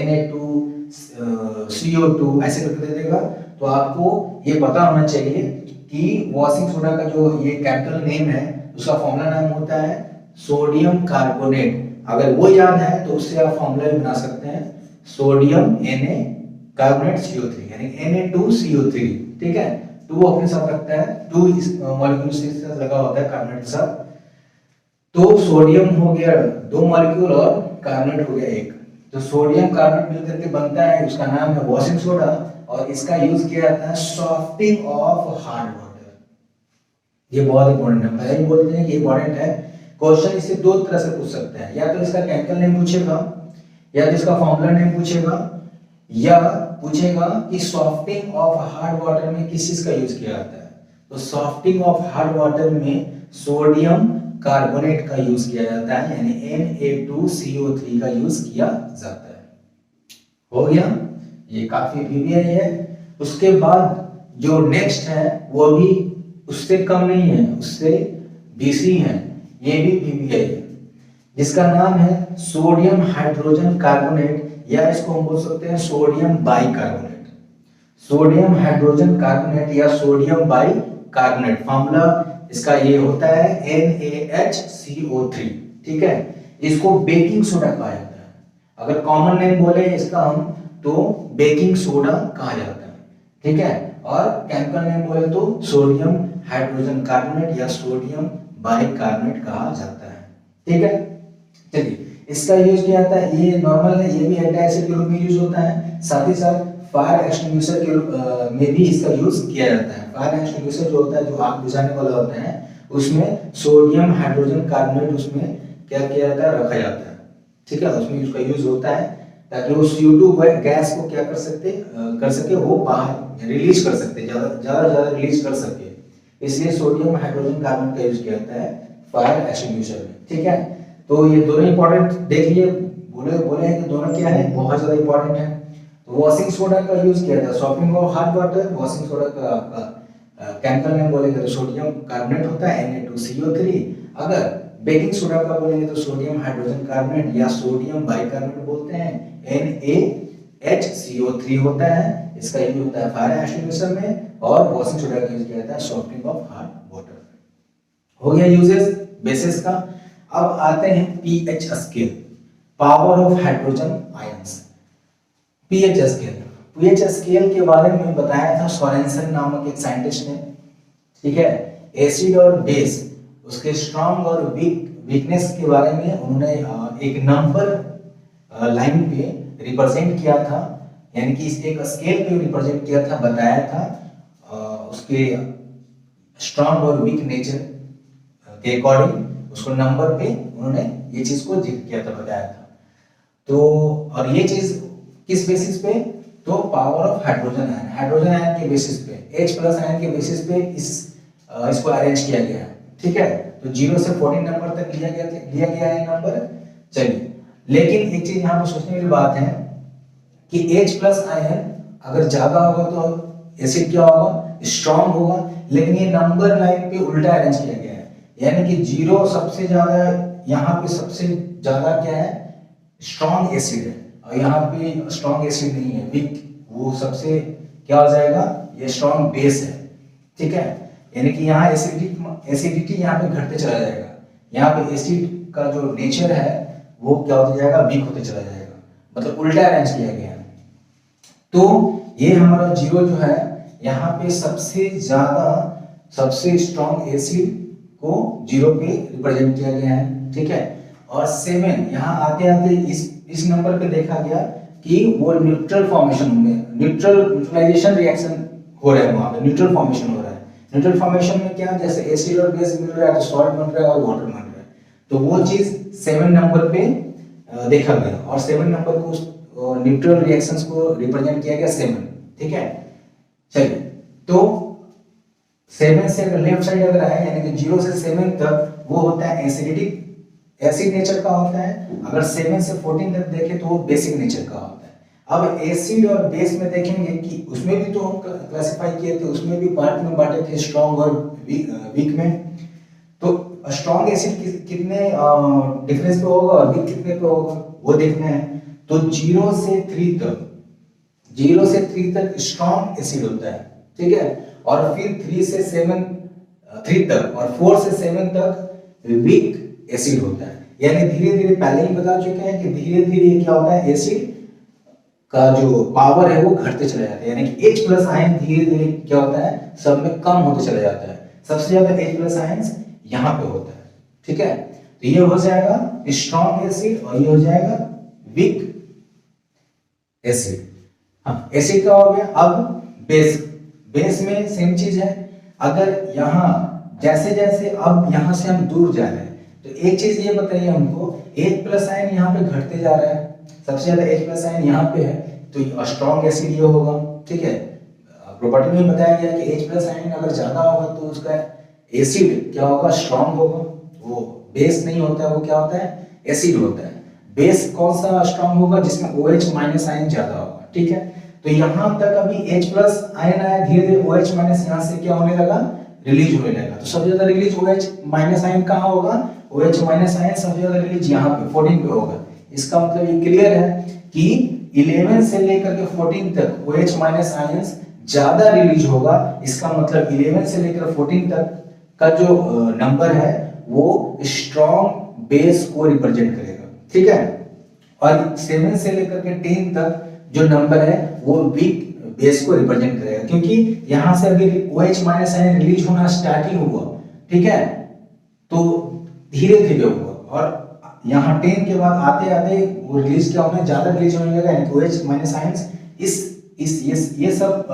Na2CO2 ऐसे करके दे देगा। तो आपको ये पता होना चाहिए कि वॉशिंग सोडा का जो ये केमिकल नेम है, उसका फॉर्मूला नाम होता है सोडियम कार्बोनेट। अगर वो याद है तो उससे आप फॉर्मूला भी बना सकते हैं, सोडियम Na कार्बोनेट CO3 यानी Na2CO3, ठीक है। 2 अपने साथ रखता है, 2 इस मॉलिक्यूल से लगा होता है कार्बोनेट के साथ। तो सोडियम हो गया 2 मॉलिक्यूल और कार्बोनेट हो गया 1। तो सोडियम कार्बोनेट मिलकर के बनता है, उसका नाम है वॉशिंग सोडा, और इसका यूज किया जाता है सॉफ्टिंग ऑफ हार्ड वाटर। ये बहुत इंपॉर्टेंट है, पहले ही बोलते हैं कि इंपॉर्टेंट है। क्वेश्चन इससे 2 तरह से पूछ सकते हैं, या तो इसका केमिकल नेम पूछेगा, या तो इसका फॉर्मूला नेम पूछेगा, या पूछेगा कि सॉफ्टिंग ऑफ हार्ड वाटर में किस चीज का यूज किया जाता है। तो सॉफ्टिंग ऑफ हार्ड वाटर में सोडियम कार्बोनेट का यूज किया जाता है, यानी Na2CO3 का यूज किया जाता है। हो गया, ये काफी VBI है। उसके बाद जो नेक्स्ट है वो भी उससे कम नहीं है, उससे BC है, ये भी VBI है, जिसका नाम है सोडियम हाइड्रोजन कार्बोनेट, या इसको हम बोल सकते हैं sodium bicarbonate. Sodium hydrogen carbonate या सोडियम बाइकार्बोनेट, फॉर्मूला इसका ये होता है NaHCO3, ठीक है। इसको बेकिंग सोडा कहा जाता है। अगर कॉमन नेम बोले इसका हम तो बेकिंग सोडा कहा जाता है, ठीक है। और केमिकल नेम बोले तो सोडियम हाइड्रोजन कार्बोनेट या सोडियम बाइकार्बोनेट कहा जाता है, ठीक है। चलिए, इसका यूज किया जाता है, ये नॉर्मल है, ये भी एंटी एसिड के रूप में यूज होता है। साथ ही साथ फायर एक्सटिंग्विशर के में भी इसका यूज किया जाता है। फायर एक्सटिंग्विशर जो होता है, जो आग बुझाने वाला होता है, उसमें सोडियम हाइड्रोजन कार्बोनेट उसमें क्या किया जाता है? रखा जाता है, ठीक है। उसमें उसका यूज होता है ताकि वो CO2 गैस को क्या कर सके, वो बाहर रिलीज कर सकते, ज्यादा रिलीज कर सके। इसलिए सोडियम हाइड्रोजन कार्बन का यूज किया जाता है फायर एक्सटिंग्विशर में। ठीक है, तो ये दोनों इंपॉर्टेंट देख लिए, बोले हैं कि दोनों क्या है, बहुत ज्यादा इंपॉर्टेंट है। तो वॉशिंग सोडा का यूज किया था, softening of hard water. Washing soda का केमिकल नेम बोलेंगे तो सोडियम कार्बोनेट होता है Na2CO3। अगर बेकिंग सोडा का बोलेंगे तो सोडियम हाइड्रोजन कार्बोनेट या सोडियम बाइकार्बोनेट बोलते हैं, NaHCO3 होता है। इसका यूज होता है फायर एक्सटिंग्विशर में, और वॉशिंग सोडा का यूज किया जाता है सॉफ्टनिंग ऑफ हार्ड वाटर। हो गया यूजेस बेसिस का। अब आते हैं pH scale, power of hydrogen ions. PH scale, pH scale के बारे में बताया था सोरेनसन नामक एक साइंटिस्ट ने। ठीक है, एसिड और बेस उसके स्ट्रॉन्ग और वीकनेस के बारे में उन्होंने एक नंबर लाइन पे रिप्रेजेंट किया था, यानी कि इस एक स्केल पे रिप्रेजेंट किया था, बताया था उसके स्ट्रॉन्ग और वीक नेचर के अकॉर्डिंग उसको नंबर पे उन्होंने ये चीज को जिक्र किया था, बताया था। तो और ये चीज किस बेसिस पे, तो power of hydrogen ion, hydrogen ion के बेसिस पे, H प्लस आयन के बेसिस पे इसको अरेंज किया गया है। ठीक है, तो 0 से 14 नंबर तक लिया गया है नंबर। चलिए, लेकिन एक चीज यहाँ पर सोचने वाली बात है कि H प्लस आयन अगर ज्यादा होगा तो एसिड क्या होगा, स्ट्रॉन्ग होगा। लेकिन ये नंबर लाइन पे उल्टा अरेंज किया गया है, यानी कि 0 सबसे ज्यादा, यहाँ पे सबसे ज्यादा क्या है, स्ट्रॉन्ग एसिड है, और यहाँ पे स्ट्रॉन्ग एसिड नहीं है, वीक, वो सबसे क्या हो जाएगा, ये स्ट्रॉन्ग बेस है। ठीक है, यानी कि यहाँ एसिडिटी यहाँ पे घटते चला जाएगा, यहाँ पे एसिड का जो नेचर है वो क्या होता जाएगा, वीक होते चला जाएगा, मतलब उल्टा अरेंज किया गया है। तो ये हमारा 0 जो है, यहाँ पे सबसे ज्यादा सबसे स्ट्रॉन्ग एसिड को 0 पे रिप्रेजेंट किया गया है। ठीक है, और 7 यहाँ आते आते इस नंबर पे देखा गया कि वो न्यूट्रल फॉर्मेशन में, न्यूट्रलाइजेशन रिएक्शन हो रहा है, वहां पे न्यूट्रल फॉर्मेशन हो रहा है। न्यूट्रल फॉर्मेशन में क्या, जैसे एसिड और बेस मिल रहा है तो सॉल्ट बन रहा है और वाटर बन रहा है, तो वो चीज 7 नंबर पे देखा गया, और 7 नंबर को न्यूट्रल रिएक्शंस को रिप्रेजेंट किया गया 7। ठीक है, चलिए, तो 7 से अगर लेफ्ट साइड अगर आए, यानी कि 0 से 7 तक वो होता है एसिडिक, एसिड नेचर का होता है। अगर 7 से 14 तक देखें तो वो बेसिक नेचर का होता है। अब एसिड और बेस में देखेंगे कि उसमें भी तो हम क्लासिफाई किए थे, उसमें भी पार्ट में बांटे थे, स्ट्रॉन्ग और वीक में। तो स्ट्रॉन्ग एसिड कितने डिफरेंस पे होगा और वीक कितने पे होगा वो देखना है। तो 0 से 3 तक, 0 से 3 तक स्ट्रॉन्ग एसिड होता है। ठीक है, और फिर 3 तक और 4 से 7 तक वीक एसिड होता है। यानी धीरे धीरे, पहले ही बता चुके हैं कि धीरे धीरे क्या होता है, एसिड का जो पावर है वो घटते चला जाता है, यानी कि H प्लस आयन धीरे धीरे क्या होता है, सब में कम होते चला जाता है। सबसे ज्यादा H प्लस आयन यहाँ पे होता है। ठीक है, तो ये हो जाएगा स्ट्रॉन्ग एसिड और ये हो जाएगा वीक एसिड। हाँ, एसिड का हो गया। अब बेस, बेस में सेम चीज है। अगर यहाँ जैसे जैसे अब यहाँ से हम दूर जा रहे हैं, तो एक चीज ये बताइए हमको, H प्लस आयन यहाँ पे घटते जा रहा है, सबसे ज्यादा H प्लस आयन यहाँ पे है, तो स्ट्रॉन्ग एसिड ये होगा। ठीक है, प्रॉपर्टी में बताया गया कि H प्लस आयन अगर ज्यादा होगा तो उसका एसिड क्या होगा, स्ट्रॉन्ग होगा। वो बेस नहीं होता है, वो क्या होता है, एसिड होता है। बेस कौन सा स्ट्रॉन्ग होगा, जिसमें OH माइनस आयन ज्यादा होगा। ठीक है, तो यहाँ तक अभी H प्लस आयन आया, धीरे धीरे OH माइनस यहाँ से क्या होने लगा, रिलीज होने लगा। तो सबसे ज्यादा रिलीज OH माइनस आयन कहाँ होगा, OH माइनस आयन सबसे ज्यादा रिलीज यहाँ पे 14 पे होगा। इसका मतलब ये क्लियर है कि 11 से लेकर के 14 तक OH माइनस आयंस ज्यादा रिलीज होगा। इसका मतलब 11 से लेकर 14 तक का जो नंबर है वो स्ट्रॉन्ग बेस को रिप्रेजेंट करेगा। ठीक है, और 7 से लेकर के 10 तक जो नंबर है वो वीक बेस को रिप्रेजेंट करेगा, क्योंकि यहां से अगर OH माइनस आयन रिलीज होना स्टार्ट ही हुआ, ठीक है, तो धीरे धीरे हुआ, और यहाँ 10 के बाद आते आते वो रिलीज क्या होने, ज्यादा रिलीज होने लगा, यानी OH माइनस आयंस ये सब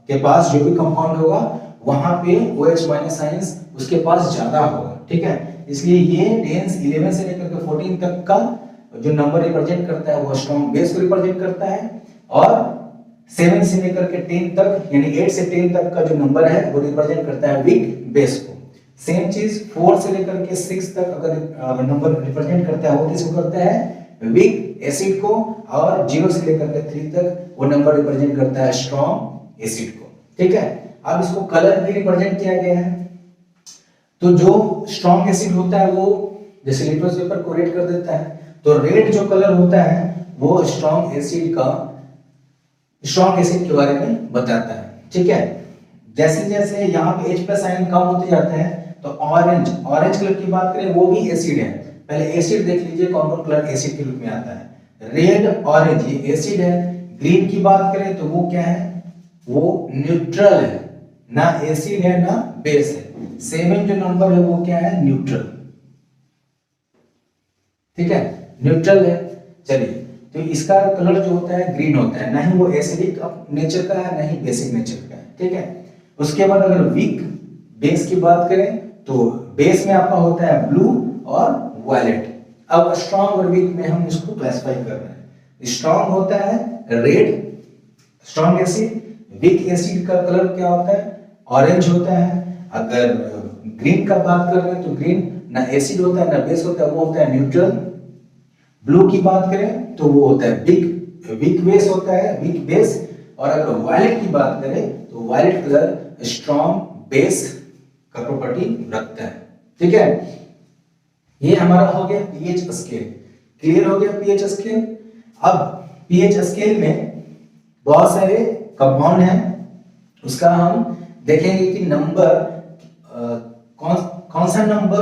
के पास जो भी कंपाउंड होगा वहां पे OH माइनस आयंस उसके पास ज्यादा होगा। ठीक है, इसलिए ये 11 से लेकर के 14 तक का जो नंबर रिप्रेजेंट करता है वो स्ट्रॉन्ग बेस को रिप्रेजेंट करता है, और 7 से लेकर के 10 तक यानी 8 से 10 तक का जो नंबर है वो रिप्रेजेंट करता है वीक बेस को। सेम चीज 4 से लेकर के 6 तक अगर नंबर रिप्रेजेंट करता है वो किसको करता है वीक एसिड को, और 0 से लेकर के 3 तक वो नंबर रिप्रेजेंट करता है स्ट्रॉन्ग एसिड को। ठीक है, अब इसको कलर भी रिप्रेजेंट किया गया है। तो जो स्ट्रॉन्ग एसिड होता है वो जैसे लिटमस पेपर को रेड कर देता है, तो रेड जो कलर होता है वो स्ट्रॉन्ग एसिड के बारे में बताता है। ठीक है, जैसे जैसे यहाँ पे H+ आयन कम होते जाते हैं तो ऑरेंज कलर की बात करें वो भी एसिड है। पहले एसिड देख लीजिए कौन कौन कलर एसिड के रूप में आता है। रेड ऑरेंज ये एसिड है। ग्रीन की बात करें तो वो क्या है, वो न्यूट्रल है, ना एसिड है ना बेस है। 7 जो नंबर है वो क्या है, न्यूट्रल। ठीक है, न्यूट्रल है। चलिए, तो इसका कलर जो होता है ग्रीन होता है, ना ही वो एसिडिक नेचर का है ना ही बेसिक नेचर का है। ठीक है, उसके बाद अगर वीक बेस की बात करें तो बेस में आपका होता है ब्लू और वायलेट। अब स्ट्रॉन्ग और वीक में हम इसको क्लासिफाई कर रहे हैं। स्ट्रॉन्ग होता है red strong acid, weak acid का कलर क्या होता है, ऑरेंज होता है। अगर ग्रीन का बात कर रहे हैं तो ग्रीन ना एसिड होता है ना बेस होता है, वो होता है न्यूट्रल। ब्लू की बात करें तो वो होता है वीक बेस होता है, वीक बेस। और अगर वायलेट की बात करें तो वायलेट कलर स्ट्रॉन्ग बेस का प्रॉपर्टी रखता है। ठीक है, ये हमारा हो गया पीएच स्केल। क्लियर हो गया पीएच स्केल। अब पीएच स्केल में बहुत सारे कंपाउंड हैं, उसका हम देखेंगे कि नंबर कौन सा नंबर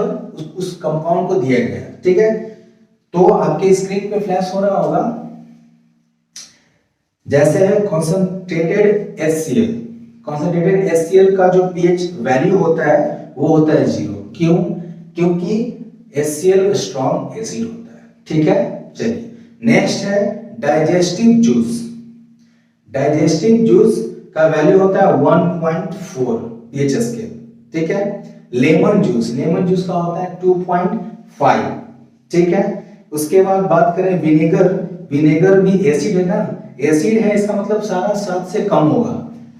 उस कंपाउंड को दिया गया है। ठीक है, तो आपके स्क्रीन पे फ्लैश हो रहा होगा, जैसे है कंसंट्रेटेड HCl। कंसंट्रेटेड HCl का जो pH वैल्यू होता है वो होता है 0। क्यों? क्योंकि HCl स्ट्रॉन्ग एसिड होता है। ठीक है, चलिए नेक्स्ट है डाइजेस्टिव जूस। डाइजेस्टिव जूस का वैल्यू होता है 1.4 pH स्केल। ठीक है, लेमन जूस का होता है 2.5। ठीक है, उसके बाद बात करें विनेगर भी एसिड है ना, एसिड है इसका मतलब सारा 7 से कम होगा।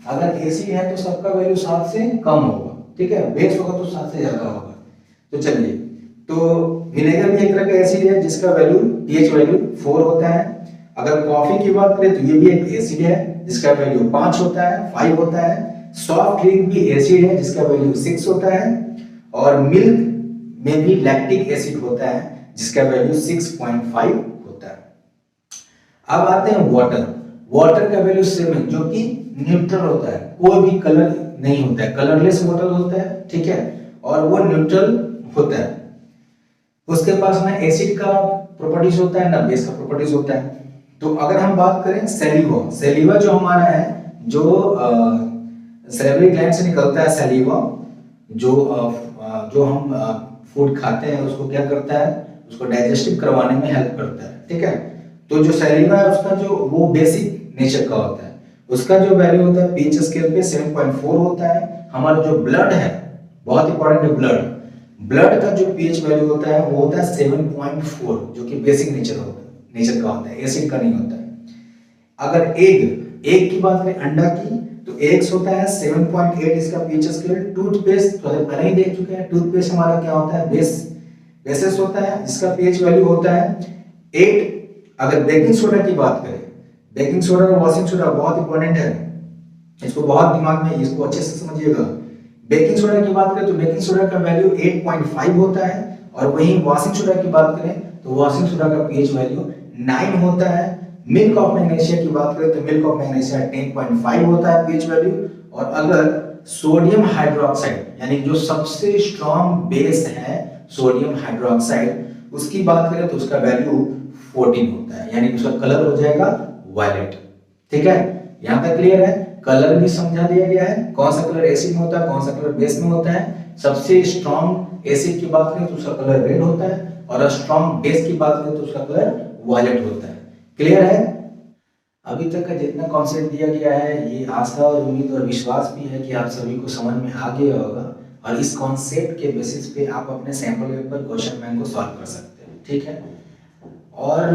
अगर एसिड है तो सबका वैल्यू 7 से कम होगा। ठीक है, बेस होगा तो 7 से ज्यादा होगा। तो चलिए, तो विनेगर भी एक तरह का एसिड है जिसका वैल्यू pH वैल्यू 4 होता है। अगर कॉफी की बात करें तो ये भी एक एसिड है जिसका वैल्यू 5 होता है, 5 होता है। सॉफ्ट ड्रिंक भी एसिड है जिसका वैल्यू 6 होता है। और मिल्क में भी लैक्टिक एसिड होता है जिसका वैल्यू 6.5 होता है। अब आते हैं वाटर का वैल्यू 7 जो कि न्यूट्रल होता है, कोई भी कलर नहीं होता है, कलरलेस वाटर होता है। ठीक है, और वो न्यूट्रल होता है। उसके पास ना एसिड का प्रॉपर्टीज होता है ना बेस का प्रॉपर्टीज होता है। तो अगर हम बात करें सैलिवा जो हमारा है, जो सैलिवरी ग्लैंड से निकलता है सैलिवा, जो हम फूड खाते हैं उसको क्या करता है, उसको डाइजेस्टिव करवाने में हेल्प करता है। ठीक है, तो जो सैलिवा है उसका जो वो बेसिक नेचर का होता है, उसका जो वैल्यू होता है पीएच स्केल पे 7.4 होता है। हमारा जो ब्लड है, बहुत इंपॉर्टेंट है, ब्लड का जो पीएच वैल्यू होता है वो होता है 7.4 जो कि बेसिक नेचर का होता है, एसिड का नहीं होता है। अगर एग की बात करें, अंडा की, तो एग्स होता है 7.8 इसका पीएच स्केल। टूथपेस्ट तो पहले ही देख चुके हैं, टूथपेस्ट हमारा क्या होता है, बेसिस होता है जिसका पीएच वैल्यू होता है 8। अगर बेकिंग सोडा की बात करें, बेकिंग सोडा और वॉशिंग सोडा बहुत इंपॉर्टेंट है, इसको बहुत दिमाग में, इसको अच्छे से समझिएगा। बेकिंग सोडा की बात करें तो बेकिंग सोडा का वैल्यू 8.5 होता है। और वहीं वॉशिंग सोडा की बात करें तो वॉशिंग सोडा का पीएच वैल्यू 9 होता है। मिल्क ऑफ मैग्नीशिया की बात करें तो मिल्क ऑफ मैग्नीशिया 10.5 होता है पीएच वैल्यू। और अगर सोडियम हाइड्रोक्साइड यानी जो सबसे स्ट्रॉन्ग बेस है सोडियम हाइड्रोक्साइड, उसकी बात करें तो उसका वैल्यू 14 होता है, यानी उसका कलर हो जाएगा वायलेट। ठीक है, यहां तक क्लियर है। कलर भी समझा दिया गया है, कौन सा कलर एसिड में होता है, कौन सा कलर बेस में होता है। सबसे स्ट्रॉन्ग एसिड की बात करें तो उसका कलर रेड होता है, और स्ट्रॉन्ग बेस की बात करें तो उसका कलर वायलेट होता है। क्लियर है। अभी तक का जितना कॉन्सेप्ट दिया गया है, ये आस्था और उम्मीद और विश्वास भी है कि आप सभी को समझ में आ गया होगा, और इस कॉन्सेप्ट के बेसिस पे आप अपने सैंपल पेपर क्वेश्चन बैंक को सॉल्व कर सकते हैं। ठीक है, और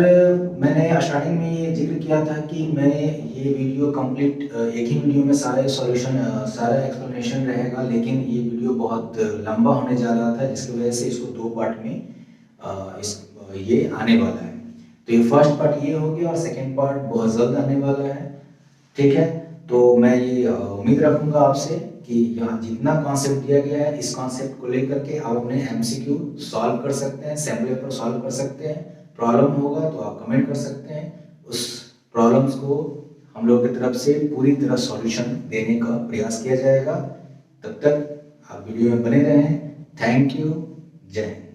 मैंने स्टार्टिंग में ये जिक्र किया था कि मैं ये वीडियो कंप्लीट एक ही वीडियो में सारे सॉल्यूशन सारा एक्सप्लेनेशन रहेगा, लेकिन ये वीडियो बहुत लंबा होने जा रहा था, जिसकी वजह से इसको 2 पार्ट में ये आने वाला है। तो ये फर्स्ट पार्ट ये हो गया और सेकेंड पार्ट बहुत जल्द आने वाला है, ठीक है। तो मैं ये उम्मीद रखूंगा आपसे कि यहाँ जितना कॉन्सेप्ट दिया गया है, इस कॉन्सेप्ट को लेकर के आप अपने एमसीक्यू सॉल्व कर सकते हैं, सैम्पल पेपर सॉल्व कर सकते हैं। प्रॉब्लम होगा तो आप कमेंट कर सकते हैं, उस प्रॉब्लम्स को हम लोग की तरफ से पूरी तरह सॉल्यूशन देने का प्रयास किया जाएगा। तब तक आप वीडियो में बने रहें। Thank you. जय हिंद।